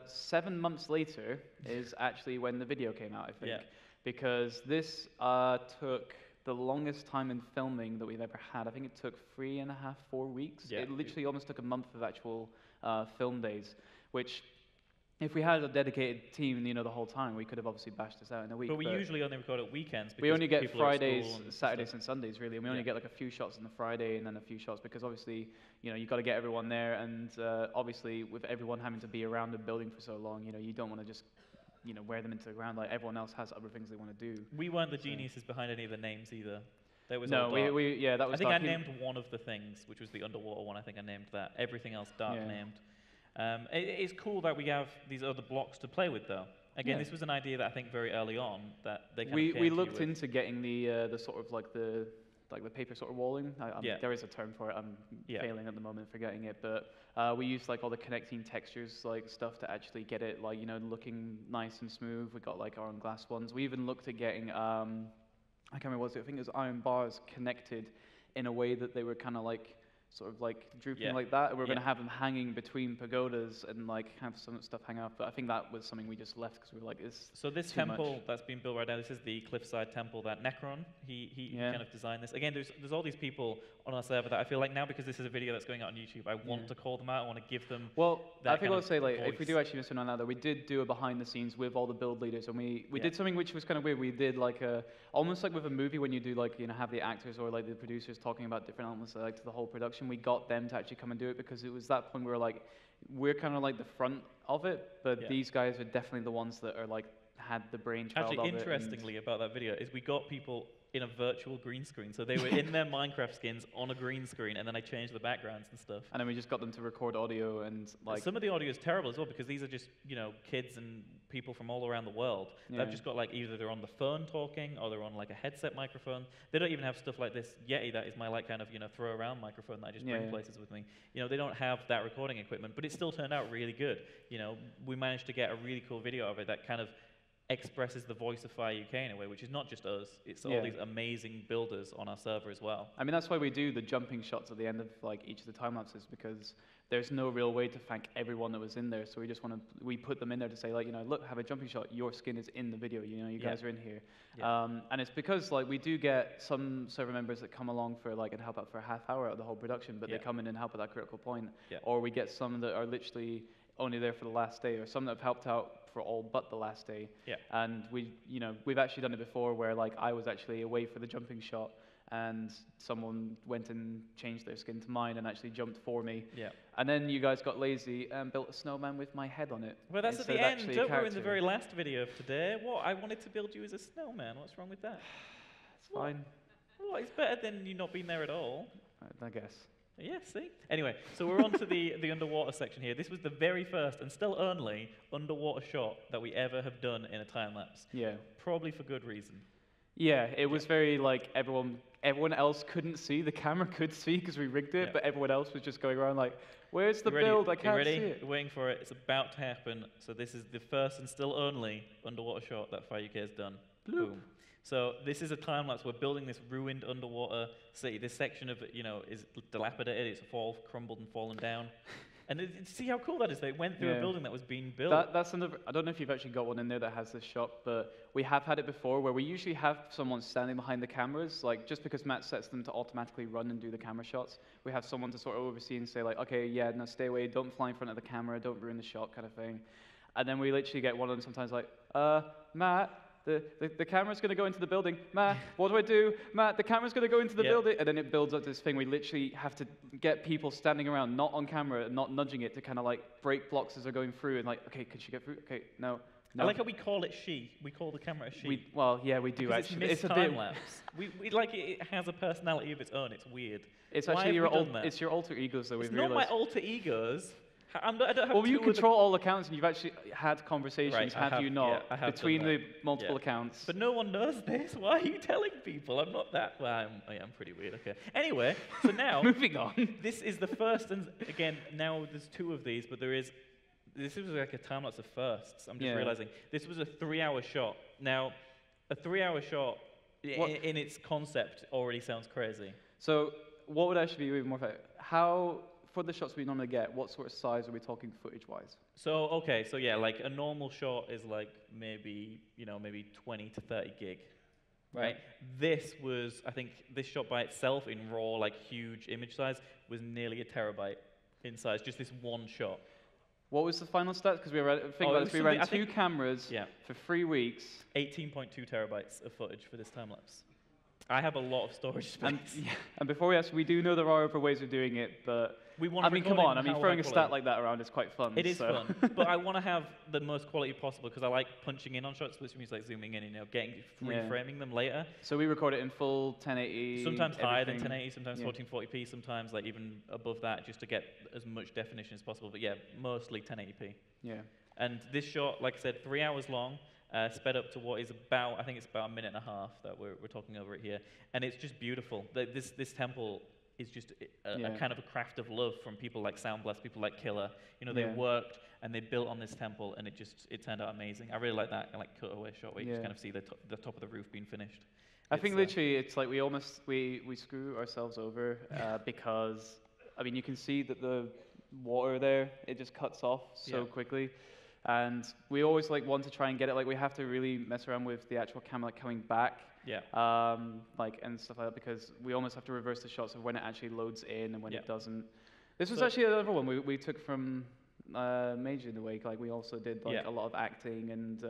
7 months later is actually when the video came out, I think. Yeah. Because this took the longest time in filming that we've ever had. I think it took 3.5, 4 weeks. Yeah. It literally almost took a month of actual film days, which if we had a dedicated team, the whole time, we could have obviously bashed this out in a week. But we usually only record at weekends. We only get people are at Fridays, school and Saturdays, stuff. and Sundays, really. And we only get like a few shots on the Friday and then a few shots because obviously, you've got to get everyone there. And obviously, with everyone having to be around the building for so long, you don't want to just, wear them into the ground. Like everyone else has other things they want to do. We weren't the geniuses behind any of the names either. That was no, all dark. that was I think dark. I named one of the things, which was the underwater one. I think I named that. Everything else dark named. It's cool that we have these other blocks to play with, though. Again, this was an idea that I think very early on that they kind of we looked into getting the sort of like the paper sort of walling. There is a term for it. I'm failing at the moment, forgetting it. But we used like all the connecting textures like stuff to actually get it like looking nice and smooth. We got like our own glass ones. We even looked at getting I can't remember what it was. I think it was iron bars connected in a way that they were kind of like sort of like drooping Yeah. like that, and we're Yeah. going to have them hanging between pagodas and like have some stuff hang out. But I think that was something we just left because we were like, it's So this too much. temple that's being built right now, this is the cliffside temple that Necron, he Yeah. kind of designed this. Again, there's all these people on our server that I feel like now, because this is a video that's going out on YouTube, I want Yeah. to call them out, I want to give them Well, that I think kind I'll of say, like, if we do voice. actually miss one on that, we did do a behind the scenes with all the build leaders, and we Yeah. did something which was kind of weird. We did like almost like with a movie when you do like, you know, have the actors or like the producers talking about different elements like to the whole production. We got them to actually come and do it because it was that point where we're kind of like the front of it, but Yeah. these guys are definitely the ones that are like had the brainchild Actually, of it. interestingly about that video is we got people in a virtual green screen. So they were in their Minecraft skins on a green screen, and then I changed the backgrounds and stuff. And then we just got them to record audio and like. Some of the audio is terrible as well, because these are just, you know, kids and people from all around the world. Yeah. They've just got like either they're on the phone talking or they're on like a headset microphone. They don't even have stuff like this Yeti that is my like kind of, you know, throw around microphone that I just bring Yeah. places with me. You know, they don't have that recording equipment, but it still turned out really good. You know, we managed to get a really cool video of it that kind of expresses the voice of FyreUK in a way, which is not just us, it's all Yeah. these amazing builders on our server as well. I mean, that's why we do the jumping shots at the end of like each of the time lapses, because there's no real way to thank everyone that was in there. So we just want to, we put them in there to say like, you know, look, have a jumping shot. Your skin is in the video. You know, you Yeah. guys are in here. Yeah. And it's because like we do get some server members that come along for like and help out for a half hour of the whole production, but Yeah. they come in and help at that critical point. Yeah. Or we get some that are literally only there for the last day, or some that have helped out for all but the last day. Yeah. And we, you know, we've actually done it before where like I was actually away for the jumping shot, and someone went and changed their skin to mine and actually jumped for me. Yeah. And then you guys got lazy and built a snowman with my head on it. Well, that's at instead the of end. actually a Don't ruin the character. very last video of today. What? I wanted to build you as a snowman. What's wrong with that? It's fine, Well, it's better than you not being there at all. I guess. Yeah, see? Anyway, so we're on to the underwater section here. This was the very first and still only underwater shot that we ever have done in a time lapse. Yeah. Probably for good reason. Yeah, it was very like everyone else couldn't see. The camera could see because we rigged it, Yeah. but everyone else was just going around like, "Where's the You ready? build? I You can't ready? see it." You're waiting for it. It's about to happen. So this is the first and still only underwater shot that FyreUK has done. Bloop. Boom. So this is a time lapse. We're building this ruined underwater city. This section of it, you know, is dilapidated. It's crumbled and fallen down. And see how cool that is. They went through Yeah. a building that was being built. That's another. I don't know if you've actually got one in there that has this shot, but we have had it before where we usually have someone standing behind the cameras, like just because Matt sets them to automatically run and do the camera shots. We have someone to sort of oversee and say like, okay, yeah, no, stay away, don't fly in front of the camera, don't ruin the shot, kind of thing. And then we literally get one of them sometimes like, Matt. The camera's going to go into the building. Matt, what do I do? Matt, the camera's going to go into the Yeah. building. And then it builds up this thing. We literally have to get people standing around, not on camera, not nudging it to kind of like break blocks as they're going through. And like, okay, can she get through? Okay, no. I like how we call it she. We call the camera a she. Well, yeah, we do Because actually. It's a time bit. lapse. we like it has a personality of its own. It's weird. It's Why actually have we done that? It's your alter egos that It's we've not my realized. alter egos. I don't have Well, you two other- control all accounts, and you've actually had conversations, Right, I have you have- not, yeah, I have between done the that. multiple Yeah. accounts? But no one knows this. Why are you telling people? I'm not that. Well, I am pretty weird. Okay. Anyway, so now Moving on. this is the first, and again, now there's two of these, but this was like a time lapse of firsts. I'm just Yeah. realizing this was a 3-hour shot. Now, a 3-hour shot in its concept already sounds crazy. So, what would actually be even more fair? How, for the shots we normally get, what sort of size are we talking footage-wise? So okay, so yeah, like a normal shot is like maybe 20 to 30 gig, right? This was, I think, this shot by itself in raw, like huge image size, was nearly a terabyte in size. Just this one shot. What was the final stats? Because we ran, think Oh, about it this, we was ran something- I two think- cameras Yeah, for 3 weeks. 18.2 terabytes of footage for this time lapse. I have a lot of storage space. And, yeah, and before we ask, we do know there are other ways of doing it, but We want I mean, come on. I mean, throwing a stat like that around is quite fun. It is so. fun, but I want to have the most quality possible because I like punching in on shots, which means like zooming in, getting Yeah. reframing them later. So we record it in full 1080. Sometimes higher than everything. 1080, sometimes Yeah. 1440p, sometimes like even above that, just to get as much definition as possible. But yeah, mostly 1080p. Yeah. And this shot, like I said, 3 hours long, sped up to what is about, I think it's about a minute and a half that we're talking over it here. And it's just beautiful. This temple is just a kind of a craft of love from people like Soundblast, people like Killer. They Yeah. worked and they built on this temple, and it turned out amazing. I really like that like cutaway shot where you just Yeah. kind of see the top of the roof being finished. I think literally it's like we screw ourselves over because I mean, you can see that the water there, it just cuts off so quickly. And we always like want to try and get it, like we have to really mess around with the actual camera like coming back. Like and stuff like that, because we almost have to reverse the shots of when it actually loads in and when it doesn't. This was actually another one we took from Mage in a way. Like we also did like a lot of acting and.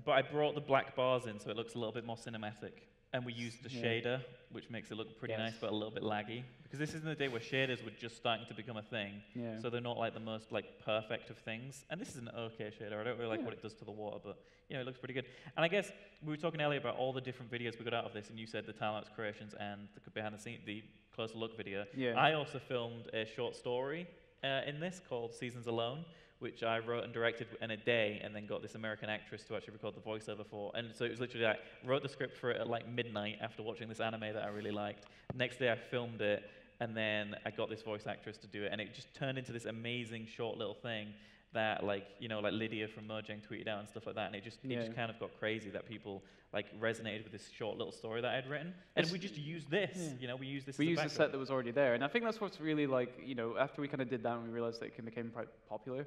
But I brought the black bars in so it looks a little bit more cinematic. And we used the shader, which makes it look pretty nice, but a little bit laggy. Because this is in the day where shaders were just starting to become a thing. So they're not like the most like perfect of things. And this is an okay shader. I don't really like what it does to the water, but you know, it looks pretty good. And I guess we were talking earlier about all the different videos we got out of this, and you said the time-lapse creations and the behind the scene, the closer look video. I also filmed a short story in this called Seasons Alone, which I wrote and directed in a day, and then got this American actress to actually record the voiceover for. And so it was literally like, wrote the script for it at like midnight after watching this anime that I really liked. Next day I filmed it, and then I got this voice actress to do it, and it just turned into this amazing short little thing that, like, you know, like Lydia from Mojang tweeted out and stuff like that, and it just kind of got crazy that people like resonated with this short little story that I'd written, and we just used this, you know, we used this. We used the set that was already there, and I think that's what's really like, you know, after we kind of did that and we realized that it became quite popular.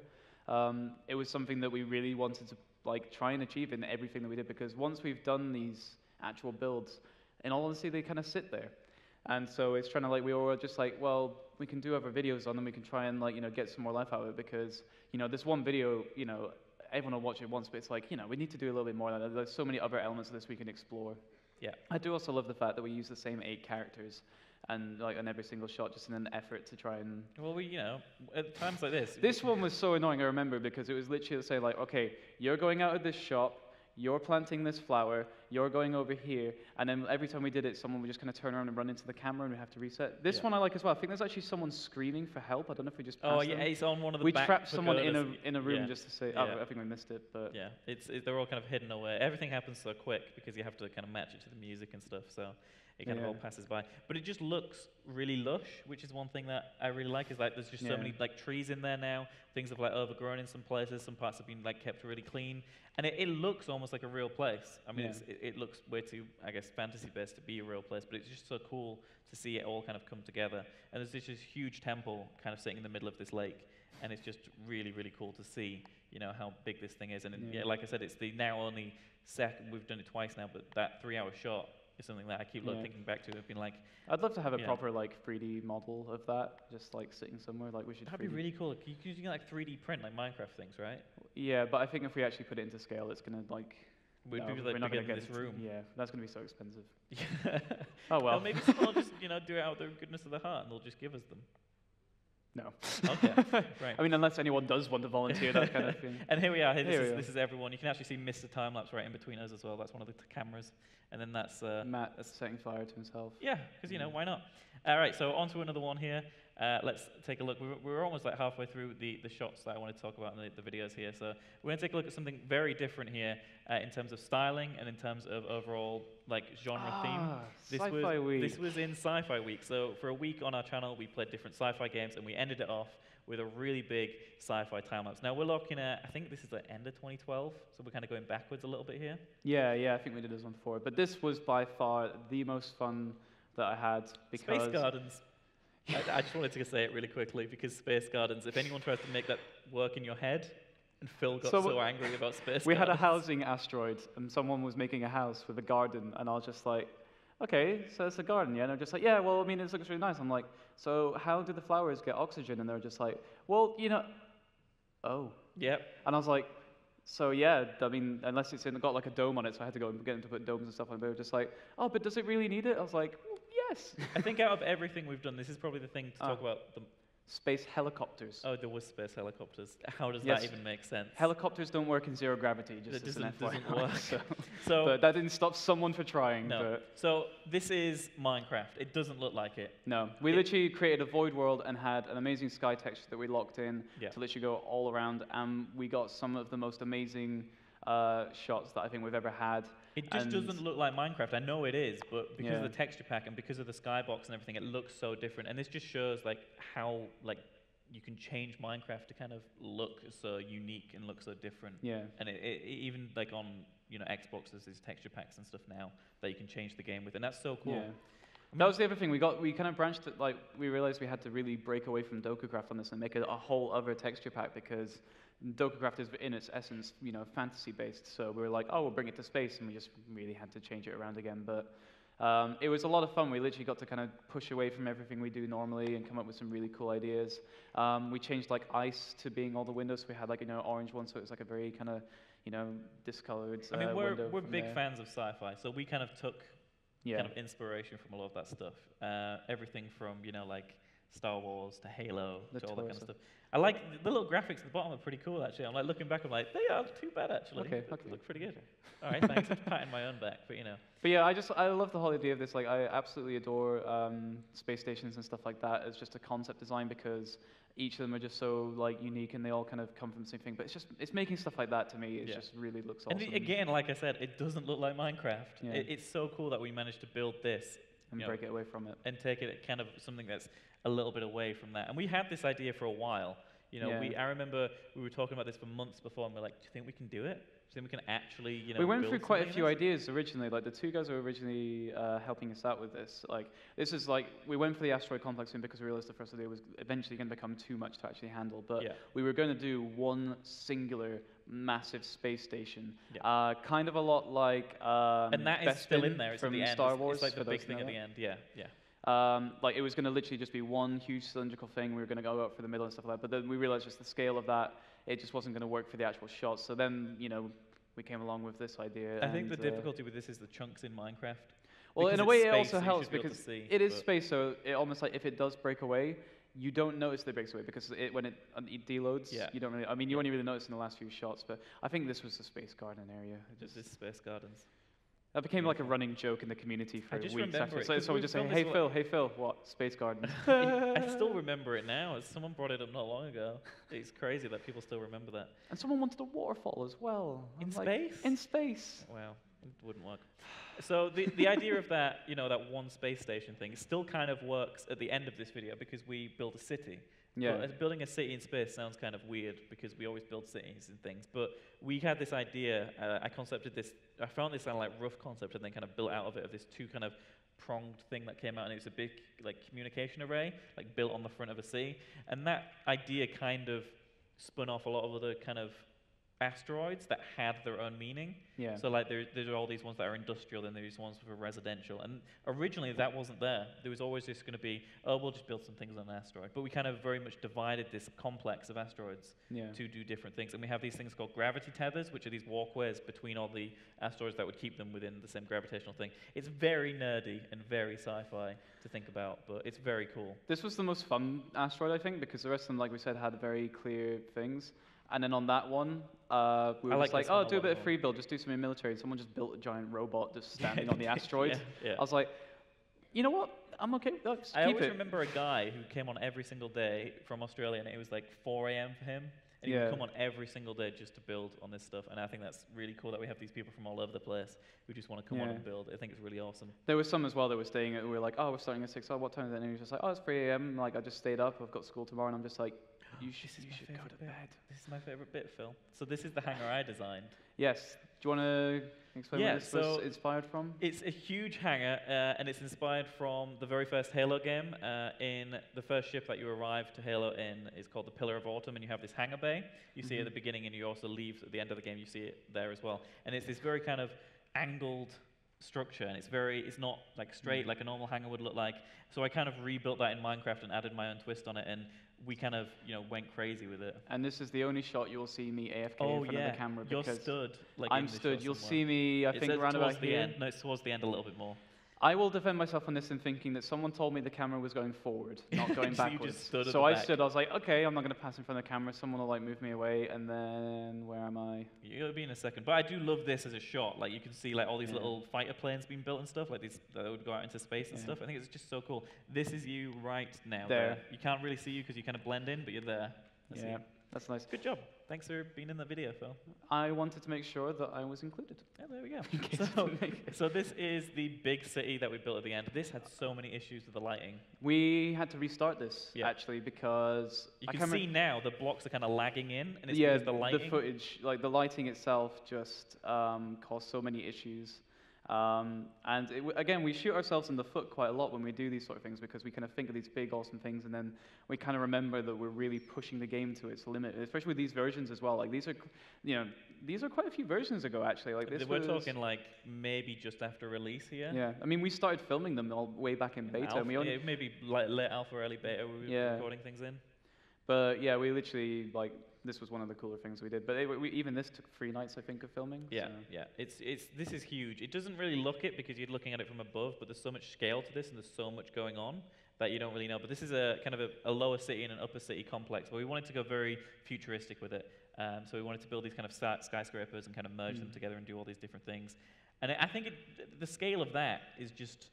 It was something that we really wanted to like try and achieve in everything that we did, because once we've done these actual builds, in all honesty, they kind of sit there. And so it's trying to like, we were just like, well, we can do other videos on them, we can try and like, you know, get some more life out of it, because, you know, this one video, you know, everyone will watch it once, but it's like, you know, we need to do a little bit more of that. There's so many other elements of this we can explore. I do also love the fact that we use the same 8 characters and like on every single shot, just in an effort to try and. Well, we, you know, at times like this. This one was so annoying. I remember, because it was literally to say like, okay, you're going out of this shop, you're planting this flower, you're going over here, and then every time we did it, someone would just kind of turn around and run into the camera, and we have to reset. This one I like as well. I think there's actually someone screaming for help. I don't know if we just. Oh yeah, them. It's on one of the. We trapped someone in a room just to say. Oh, I think we missed it, but. Yeah, they're all kind of hidden away. Everything happens so quick because you have to kind of match it to the music and stuff. So. It kind of all passes by, but it just looks really lush, which is one thing that I really like. Is like there's just so many like trees in there now. Things have like overgrown in some places. Some parts have been like kept really clean, and it looks almost like a real place. I mean, it looks way too, I guess, fantasy based to be a real place, but it's just so cool to see it all kind of come together. And there's this huge temple kind of sitting in the middle of this lake, and it's just really, really cool to see, you know, how big this thing is. And like I said, it's the now only second. We've done it twice now, but that 3-hour shot is something that I keep thinking back to. I've been like, I'd love to have a proper like 3D model of that, just like sitting somewhere. Like we should. That'd be really cool. You can like 3D print like Minecraft things, right? Yeah, but I think if we actually put it into scale, it's gonna like. We're not gonna get this room. Yeah, that's gonna be so expensive. Oh well. Maybe someone will just do it out of the goodness of their heart, and they'll just give us them. No. Okay. Right. I mean, unless anyone does want to volunteer, that kind of thing. And here we are. This is everyone. You can actually see Mr. Timelapse right in between us as well. That's one of the cameras. And then that's Matt setting fire to himself. Yeah, because why not? All right, so on to another one here. Let's take a look. We're almost like halfway through the shots that I want to talk about in the videos here. So we're going to take a look at something very different here in terms of styling and in terms of overall like genre theme. SciFi Week. This was in SciFi Week. So for a week on our channel, we played different sci-fi games, and we ended it off with a really big sci-fi time-lapse. Now we're looking at, I think this is the end of 2012, so we're kind of going backwards a little bit here. Yeah, I think we did this one before. But this was by far the most fun that I had, because... Space Gardens. I just wanted to say it really quickly, because Space Gardens, if anyone tries to make that work in your head, and Phil got so angry about Space Gardens. We had a housing asteroid, and someone was making a house with a garden, and I was just like, okay, so it's a garden, yeah? And they're just like, yeah, well, I mean, it looks really nice. I'm like, so how do the flowers get oxygen? And they're just like, well, oh. Yep. And I was like, so yeah, I mean, unless it's got like a dome on it, so I had to go and get them to put domes and stuff on it. They were just like, oh, but does it really need it? I was like, well, yes. I think out of everything we've done, this is probably the thing to talk about. Space helicopters. Oh, there was space helicopters. How does that even make sense? Helicopters don't work in zero gravity, just as an FYI. Doesn't work. So, but that didn't stop someone from trying. No. But So this is Minecraft. It doesn't look like it. No. We literally created a void world and had an amazing sky texture that we locked in to literally go all around, and we got some of the most amazing shots that I think we've ever had. It just doesn't look like Minecraft. I know it is, but because of the texture pack and because of the skybox and everything, it looks so different. And this just shows like how like you can change Minecraft to kind of look so unique and look so different. Yeah. And it even like on Xbox, there's these texture packs and stuff now that you can change the game with, and that's so cool. That was the other thing. We kind of branched it, like, we realized we had to really break away from DokuCraft on this and make it a whole other texture pack, because DokuCraft is in its essence, you know, fantasy based. So we were like, oh, we'll bring it to space, and we just really had to change it around again. But it was a lot of fun. We literally got to kind of push away from everything we do normally and come up with some really cool ideas. We changed like ice to being all the windows. So we had like, you know, orange one, so it was like a very kind of, you know, discolored I mean, window we're from big there. fans of sci-fi, so we kind of took Yeah. kind of inspiration from a lot of that stuff. Everything from, you know, like Star Wars to Halo The to all that toy kind of stuff. stuff. I like the little graphics at the bottom are pretty cool, actually. I'm like looking back, I'm like, they aren't too bad, actually. Okay, They okay. look pretty good. All right, thanks. I'm patting my own back, but you know. But yeah, I love the whole idea of this. Like, I absolutely adore space stations and stuff like that as just a concept design, because each of them are just so like unique and they all kind of come from the same thing. But it's making stuff like that to me. It Yeah. just really looks And awesome. again, like I said, it doesn't look like Minecraft. Yeah. It's so cool that we managed to build this and you know, break it away from it. and take it kind of something that's a little bit away from that. And we had this idea for a while. You know, Yeah. I remember we were talking about this for months before, and we're like, do you think we can do it? Do you think we can actually, you know, We went build through quite a something few in this? ideas originally. Like the two guys who were originally helping us out with this. Like this is like we went for the asteroid complex thing because we realized the first idea was eventually going to become too much to actually handle. But Yeah. we were going to do one singular massive space station, Yeah. kind of a lot like And that is still in Bespin there. It's from at the end. Star Wars. It's like for the those big who thing know at the that. end. Yeah, yeah. Like it was going to literally just be one huge cylindrical thing. We were going to go out for the middle and stuff like that. But then we realized just the scale of that, it just wasn't going to work for the actual shots. So then, you know, we came along with this idea. I think the and, difficulty with this is the chunks in Minecraft. well, Because in a it's way, it space, also so you helps should be able to because see, it is but- space. So it almost like if it does break away, you don't notice that it breaks away because when it deloads, Yeah. you don't really. I mean, you only really notice in the last few shots. But I think this was the space garden area. It Just just this Space Gardens. that became like a beautiful. running joke in the community for I just weeks remember after. it, So, 'cause so we we just say, filmed "Hey this Phil, hey Phil, what space garden?" I still remember it now. Someone brought it up not long ago. It's crazy that people still remember that. And someone wanted a waterfall as well. In I'm like, space? In space. Wow, it wouldn't work. So the idea of that, you know, that one space station thing, still kind of works at the end of this video because we build a city. Yeah. But building a city in space sounds kind of weird because we always build cities and things. But we had this idea. I concepted this. I found this kind of like rough concept and then kind of built out of it of this two kind of pronged thing that came out, and it was a big like communication array, like built on the front of a city. And that idea kind of spun off a lot of other kind of asteroids that had their own meaning. Yeah. So like there are all these ones that are industrial, then there's ones for residential. And originally that wasn't there. There was always just going to be, oh, we'll just build some things on an asteroid. But we kind of very much divided this complex of asteroids Yeah. to do different things. And we have these things called gravity tethers, which are these walkways between all the asteroids that would keep them within the same gravitational thing. It's very nerdy and very sci-fi to think about, but it's very cool. This was the most fun asteroid, I think, because the rest of them, like we said, had very clear things. And then on that one, we were I like just like, this one oh, a do a lot bit of more. free build, just do something military. And someone just built a giant robot just standing on the asteroid. Yeah, yeah. I was like, you know what? I'm okay with that. Just I keep always it. remember a guy who came on every single day from Australia, and it was like 4 a.m. for him. And he Yeah. would come on every single day just to build on this stuff. And I think that's really cool that we have these people from all over the place who just want to come on Yeah. and build. I think it's really awesome. There was some as well that were staying at, we were like, oh, we're starting at 6. Oh, what time is it? And he was just like, oh, it's 3 a.m. Like, I just stayed up. I've got school tomorrow. And I'm just like, you should This is you my should go favourite to bit. bed. This is my favorite bit, Phil. So this is the hangar I designed. Yes. Do you want to explain Yeah, where this was so inspired from? It's a huge hangar, and it's inspired from the very first Halo game. In the first ship that you arrive to Halo in is called the Pillar of Autumn, and you have this hangar bay. You see it at the beginning, and you also leave at the end of the game. You see it there as well, and it's this very kind of angled structure, and it's not like straight like a normal hangar would look like. So I kind of rebuilt that in Minecraft and added my own twist on it, and we kind of went crazy with it. And this is the only shot you'll see me AFK Oh in front yeah, of the camera you're because stood. Like I'm in the stood. shot You'll somewhere. see me, I It's think, around towards about the here. end. No, it's towards the end a little bit more. I will defend myself on this in thinking that someone told me the camera was going forward, not going So you just backwards. stood at So the I back. stood, I was like, okay, I'm not going to pass in front of the camera. Someone will like move me away, and then where am I? You'll be in a second. But I do love this as a shot. Like you can see like all these Yeah. little fighter planes being built and stuff, like these that would go out into space and Yeah. stuff. I think it's just so cool. This is you right now. There. You can't really see you because you kind of blend in, but you're there. That's Yeah, you. that's nice. Good job. Thanks for being in the video, Phil. I wanted to make sure that I was included. Yeah, there we go. In case So, I didn't make it. so this is the big city that we built at the end. This had so many issues with the lighting. We had to restart this Yeah. actually because You I can can't see remem- now the blocks are kind of lagging in, and it's yeah, because the lighting. footage, like the lighting itself, just caused so many issues. And again, we shoot ourselves in the foot quite a lot when we do these sort of things because we kind of think of these big, awesome things, and then we kind of remember that we're really pushing the game to its limit, especially with these versions as well. Like these are, these are quite a few versions ago actually. Like this We're talking like maybe just after release here. Yeah, I mean we started filming them all way back in beta. Alpha, and we only, maybe like late alpha, early beta. We were recording things in. But yeah, we literally like. This was one of the cooler things we did, but even this took 3 nights, I think, of filming. Yeah, so. yeah. This is huge. It doesn't really look it because you're looking at it from above, but there's so much scale to this, and there's so much going on that you don't really know. But this is a kind of a lower city and an upper city complex, but we wanted to go very futuristic with it. So we wanted to build these kind of skyscrapers and kind of merge them together and do all these different things. And I think the scale of that is just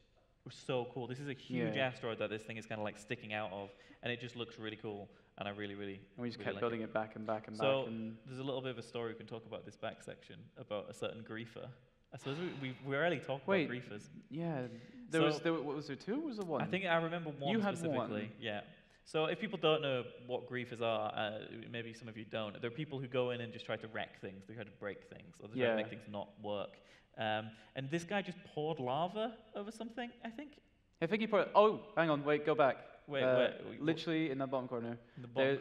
so cool. This is a huge asteroid that this thing is kind of like sticking out of, and it just looks really cool. And I really. And we just really kept building it back and back and back. So there's a little bit of a story we can talk about this back section about a certain griefer. I suppose we rarely talk about griefers. Yeah, was there 2 or was there 1? I think I remember one you specifically. Had 1. Yeah. So if people don't know what griefers are, maybe some of you don't. They're people who go in and just try to wreck things. They try to break things, or they try to make things not work. And this guy just poured lava over something, I think. I think he poured. Oh, hang on, wait, go back. Wait, literally in that bottom corner.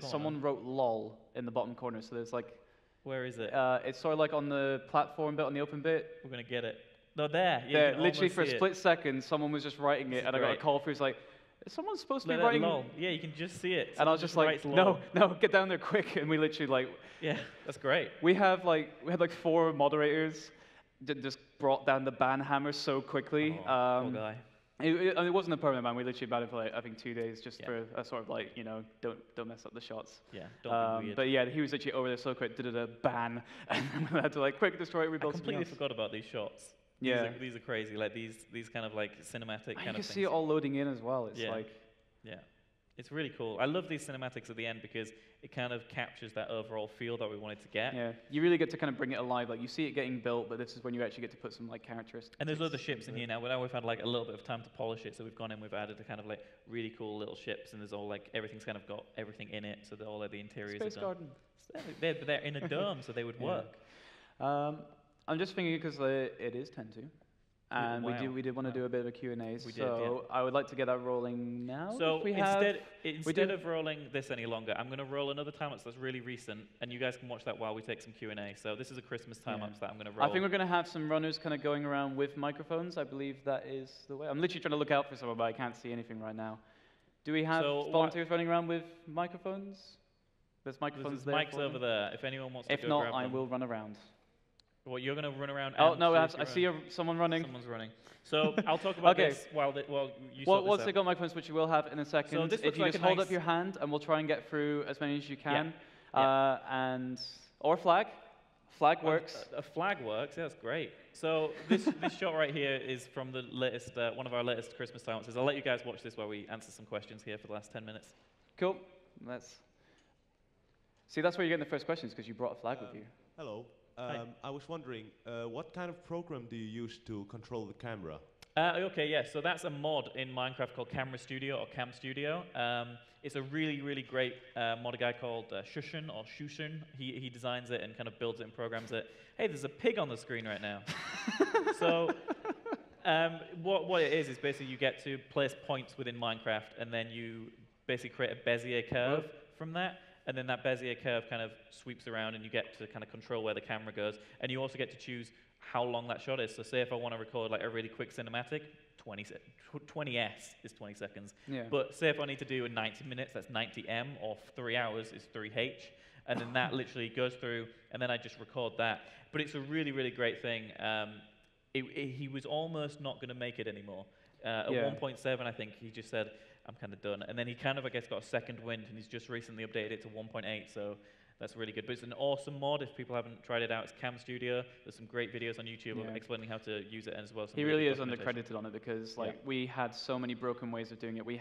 Someone wrote "lol" in the bottom corner. So there's like. Where is it? It's sort of like on the platform bit, on the open bit. We're gonna get it. No, there. Yeah, there. Literally for a split second, someone was just writing it, and I got a call through. It's like, is someone supposed to be writing? Lol. Yeah, you can just see it. And I was just like, no, get down there quick. And we literally like. Yeah, that's great. We had 4 moderators that just brought down the ban hammer so quickly. Poor guy. It wasn't a permanent ban. We literally banned it for I think 2 days, just for a sort of don't mess up the shots. Yeah, don't be weird. But yeah, he was literally over there so quick, did a ban, and then we had to quick destroy it. We built. I completely forgot about these shots. Yeah, these are crazy. Like these kind of like cinematic kind of things. You can see it all loading in as well. It's it's really cool. I love these cinematics at the end because it kind of captures that overall feel that we wanted to get. Yeah, you really get to kind of bring it alive. Like you see it getting built, but this is when you actually get to put some characteristics. And there's other ships in here now. Now we've had like a little bit of time to polish it, so we've gone in, we've added a kind of like really cool little ships, and there's all like everything's kind of got everything in it, so that all of the interiors Space are Garden. They're in a dome, so they would work. I'm just thinking because it is 10:02. And we did want to do a bit of a Q&A, so I would like to get that rolling now. So instead of rolling this any longer, I'm going to roll another time-lapse that's really recent, and you guys can watch that while we take some Q&A. So this is a Christmas time-lapse that I'm going to roll. I think we're going to have some runners kind of going around with microphones. I believe that is the way. I'm literally trying to look out for someone, but I can't see anything right now. Do we have volunteers running around with microphones? There's microphones there. There's mics over there. If anyone wants to go grab them. If not, I will run around. Well, you're going to run around. Oh no, I see someone running. Someone's running. So I'll talk about this while you sort this once out. they got microphones, which you will have in a second. So if you just hold up your hand, and we'll try and get through as many as you can. Or flag. Flag works. A flag works. Yeah, that's great. So this shot right here is from the latest one of our latest Christmas time-lapses. I'll let you guys watch this while we answer some questions here for the last 10 minutes. Cool. Let's see. That's where you're getting the first questions because you brought a flag with you. Hello. I was wondering, what kind of program do you use to control the camera? Okay, yeah, so that's a mod in Minecraft called Camera Studio or Cam Studio. It's a really, really great mod guy called Shushan or Shushan. He designs it and kind of builds it and programs it. Hey, there's a pig on the screen right now. So what it is basically you get to place points within Minecraft, and then you basically create a Bezier curve from that. And then that Bezier curve kind of sweeps around, and you get to kind of control where the camera goes. And you also get to choose how long that shot is. So say if I want to record like a really quick cinematic, 20s is 20 seconds. Yeah. But say if I need to do a 90 minutes, that's 90M, or 3 hours is 3H. And then that literally goes through, and then I just record that. But it's a really, really great thing. He was almost not going to make it anymore. At 1.7, I think, he just said, I'm kind of done. And then he kind of, I guess, got a second wind, and he's just recently updated it to 1.8, so that's really good. But it's an awesome mod. If people haven't tried it out, it's Cam Studio. There's some great videos on YouTube explaining how to use it as well. He really is undercredited on it because we had so many broken ways of doing it. We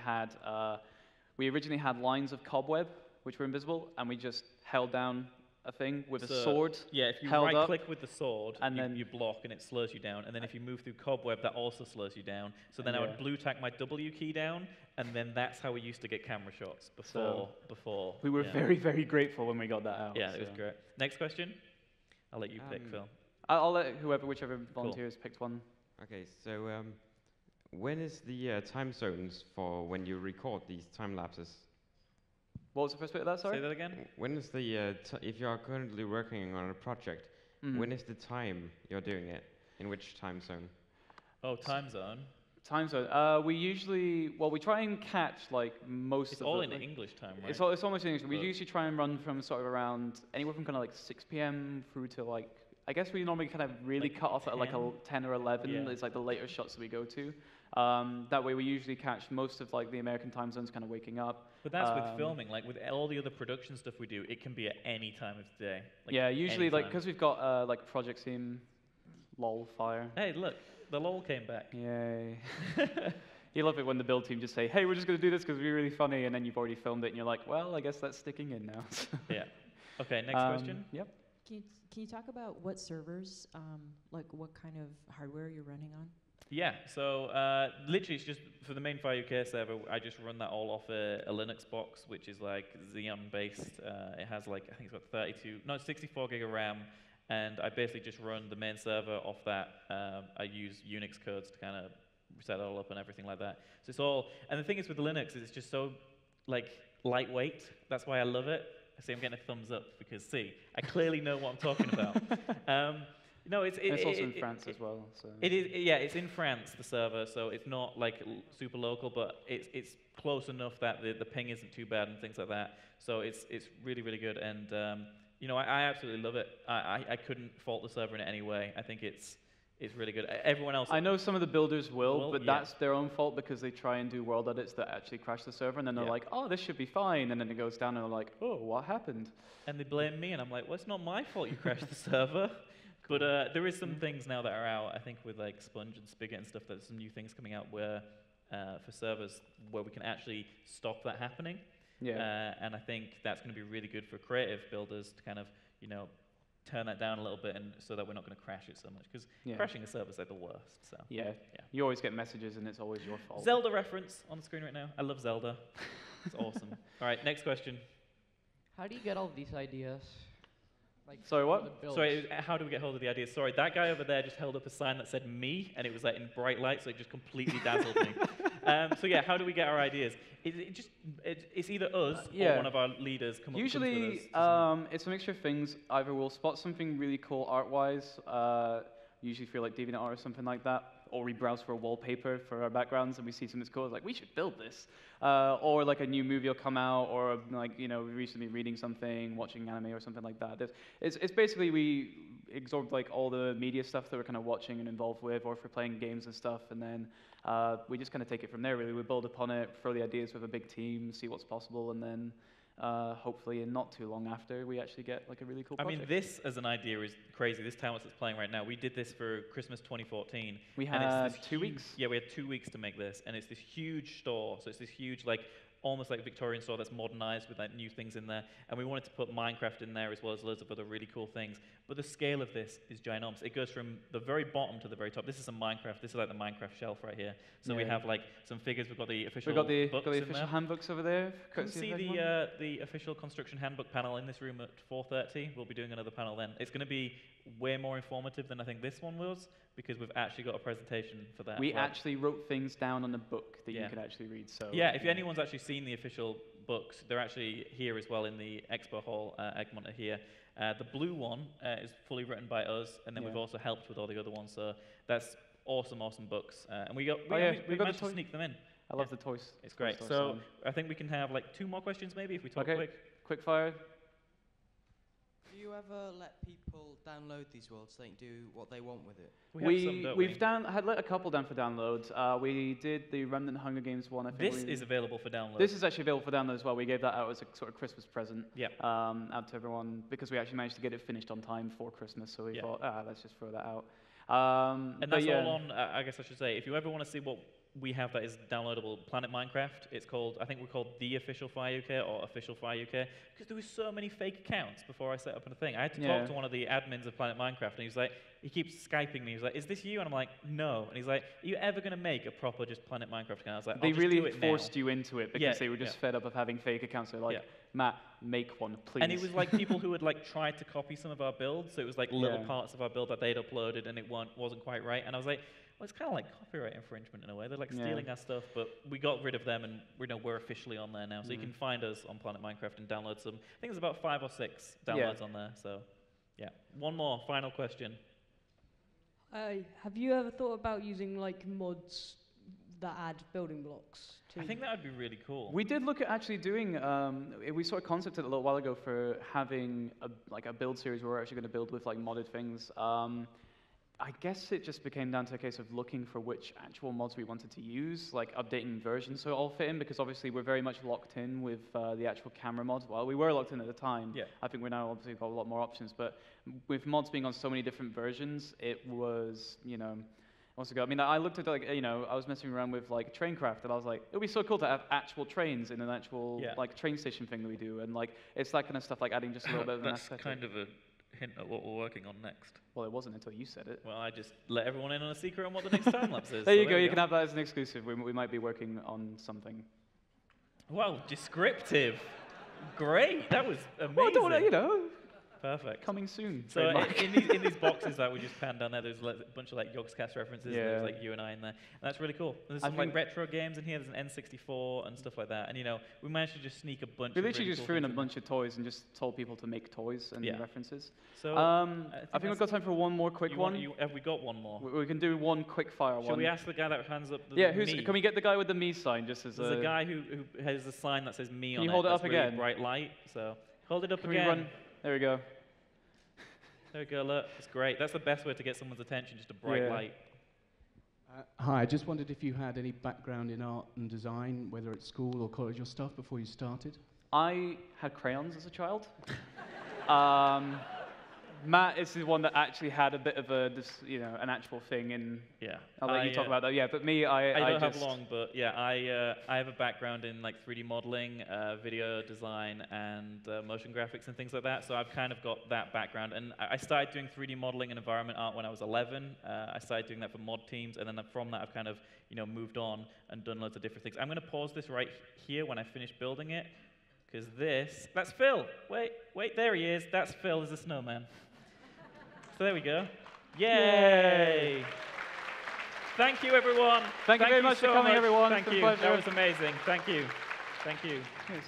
originally had lines of cobweb, which were invisible, and we just held down a thing with a sword. Yeah, if you right-click with the sword, and then you block, and it slows you down. And then if you move through cobweb, that also slows you down. So then I would blue tack my W key down, and then that's how we used to get camera shots before. We were very, very grateful when we got that out. Yeah, it was great. Next question. I'll let you pick, Phil. I'll let whichever volunteers picked one. Okay, so when is the time zones for when you record these time lapses? What was the first bit of that, sorry? Say that again? When is the if you are currently working on a project, when is the time you're doing it? In which time zone? Oh, time zone. Time zone. We usually, well, we try and catch like most It's of all it. in English time, right? It's almost in English. We But- usually try and run from sort of around anywhere from kind of like 6 p.m. through to like, I guess we normally kind of really Like cut off at like 10? 10 or 11. Yeah. It's like the later shots that we go to. That way we usually catch most of like the American time zones kind of waking up. But that's with filming. Like with all the other production stuff we do, it can be at any time of the day. Like Yeah, usually like anytime. because we've got like projects in lol fire. Hey, look, the LOL came back. Yay. You love it when the build team just say, hey, we're just going to do this because we're really funny, and then you've already filmed it, and you're like, well, I guess that's sticking in now. Yeah. Okay, next question. Yep. Can you talk about what servers, like what kind of hardware you're running on? Yeah, so literally it's just for the main FyreUK server, I just run that all off a Linux box, which is like Xeon based. It has like, I think it's got 64 gig of RAM, and I basically just run the main server off that. I use Unix codes to kind of set it all up and everything like that. So it's all, and the thing is with Linux is it's just so like lightweight. That's why I love it. I see I'm getting a thumbs up because see, I clearly know what I'm talking about. No, it's also in France as well. So. It is, yeah, it's in France, the server, so it's not like super local, but it's close enough that the ping isn't too bad and things like that. So it's really, really good, and you know, I absolutely love it. I couldn't fault the server in any way. I think it's really good. Everyone else, I know some of the builders will, but yeah. that's their own fault because they try and do world edits that actually crash the server, and then they're like, oh, this should be fine, and then it goes down, and they're like, oh, what happened? and they blame me, and I'm like, well, it's not my fault you crashed the server. But there is some things now that are out, I think with like Sponge and Spigot and stuff, there's some new things coming out where, for servers, where we can actually stop that happening. Yeah. And I think that's going to be really good for creative builders to kind of, you know, turn that down a little bit and so that we're not going to crash it so much. Because crashing a server is like the worst. So Yeah. You always get messages and it's always your fault. Zelda reference on the screen right now. I love Zelda. It's awesome. All right, next question. How do you get all these ideas? Like, Sorry, what? Sorry, how do we get hold of the ideas? Sorry, that guy over there just held up a sign that said me, and it was like in bright light, so it just completely dazzled me. So yeah, how do we get our ideas? It's either us or one of our leaders comes with us. Usually, it's a mixture of things. Either we'll spot something really cool art-wise, usually through like DeviantArt or something like that, or we browse for a wallpaper for our backgrounds and we see something that's cool, it's like, we should build this. Or like a new movie will come out, or like, you know, we recently reading something, watching anime or something like that. It's basically we absorb like all the media stuff that we're kind of watching and involved with, or if we're playing games and stuff, and then we just kind of take it from there, really. We build upon it, throw the ideas with a big team, see what's possible, and then hopefully in not too long after, we actually get like a really cool project. I mean, this as an idea is crazy. This Timelapse that's playing right now, we did this for Christmas 2014. We and had it's this 2 weeks? Yeah, we had 2 weeks to make this, and it's this huge store. So it's this huge, like, almost like Victorian store that's modernized with like new things in there. And we wanted to put Minecraft in there as well as loads of other really cool things. But the scale of this is ginormous. It goes from the very bottom to the very top. This is some Minecraft. This is like the Minecraft shelf right here. So we have like some figures. We've got the official We've got the books official in handbooks over there. you can see the official construction handbook panel in this room at 4:30. We'll be doing another panel then. It's going to be way more informative than I think this one was, because we've actually got a presentation for that. We actually wrote things down on a book that you could actually read. So yeah, if anyone's actually seen the official books, they're actually here as well in the expo hall, Egmont are here. The blue one is fully written by us, and then we've also helped with all the other ones. So that's awesome books, and we managed to sneak them in. I love the toys. It's great. So I think we can have like 2 more questions maybe if we talk quick fire. Do you ever let people download these worlds so they can do what they want with it? We've had let a couple down for downloads. We did the Remnant Hunger Games one. I think this is available for download. This is actually available for download as well. We gave that out as a sort of Christmas present. Yeah. Out to everyone because we actually managed to get it finished on time for Christmas. So we thought, let's just throw that out. And that's all on. I guess I should say, if you ever want to see what we have that is downloadable, Planet Minecraft. It's called, I think we're called The Official FyreUK or Official FyreUK, because there was so many fake accounts before I set up a thing. I had to talk to one of the admins of Planet Minecraft, and he was like, he keeps Skyping me. He's like, is this you? And I'm like, no. And he's like, are you ever going to make a proper just Planet Minecraft account? I was like, they really forced you into it because they were just fed up of having fake accounts. They're like, Matt, make one, please. And it was like people who had like tried to copy some of our builds, so it was like little parts of our build that they'd uploaded, and it wasn't quite right. And I was like, well, it's kind of like copyright infringement in a way. They're like stealing our stuff, but we got rid of them, and we're officially on there now. So you can find us on Planet Minecraft and download some. I think there's about 5 or 6 downloads on there. So, yeah. One more, final question. Have you ever thought about using like mods that add building blocks to? I think that would be really cool. We did look at actually doing, we sort of concepted a little while ago for having a build series where we're actually going to build with like modded things. I guess it just became down to a case of looking for which actual mods we wanted to use, like updating versions so it all fit in, because obviously we're very much locked in with the actual camera mods. Well, we were locked in at the time. Yeah. I think we're now obviously got a lot more options, but with mods being on so many different versions, it was, I mean, I looked at I was messing around with like Traincraft, and I was like, it would be so cool to have actual trains in an actual like train station thing that we do, and like it's that kind of stuff, like adding just a little bit of an aesthetic. That's kind of a hint at what we're working on next. Well, it wasn't until you said it. Well, I just let everyone in on a secret on what the next time lapse is. There you go. You can have that as an exclusive. We might be working on something. Wow, descriptive. Great. That was amazing. Well, don't Perfect. Coming soon. So in these boxes that we just panned down there, there's like a bunch of like Yogscast references. There's like you and I in there, and that's really cool. And there's some like retro games in here. There's an N64 and stuff like that. And we managed to just sneak a bunch. We of literally really just cool threw in a things bunch of toys and just told people to make toys and references. So I think we've got time for one more quick one. Have we got one more? We can do one quick fire one. Should we ask the guy that hands up the can we get the guy with the me sign just as There's a guy who has a sign that says me on it. Can you hold it up really again? Bright light. So hold it up Can again. we run? There we go. There we go, look. It's great. That's the best way to get someone's attention, just a bright light. Hi, I just wondered if you had any background in art and design, whether at school or college or stuff, before you started? I had crayons as a child. Matt is the one that actually had a bit of an actual thing in. Yeah. I'll let you talk about that. Yeah, but me, I don't have long, but yeah, I have a background in like 3D modeling, video design, and motion graphics and things like that. So I've kind of got that background, and I started doing 3D modeling and environment art when I was 11. I started doing that for mod teams, and then from that I've kind of moved on and done loads of different things. I'm going to pause this right here when I finish building it, because that's Phil. Wait, there he is. That's Phil as a snowman. So there we go. Yay! Thank you, everyone. Thank you very much for coming, everyone. Thank you. That was amazing. Thank you. Thank you. Yes.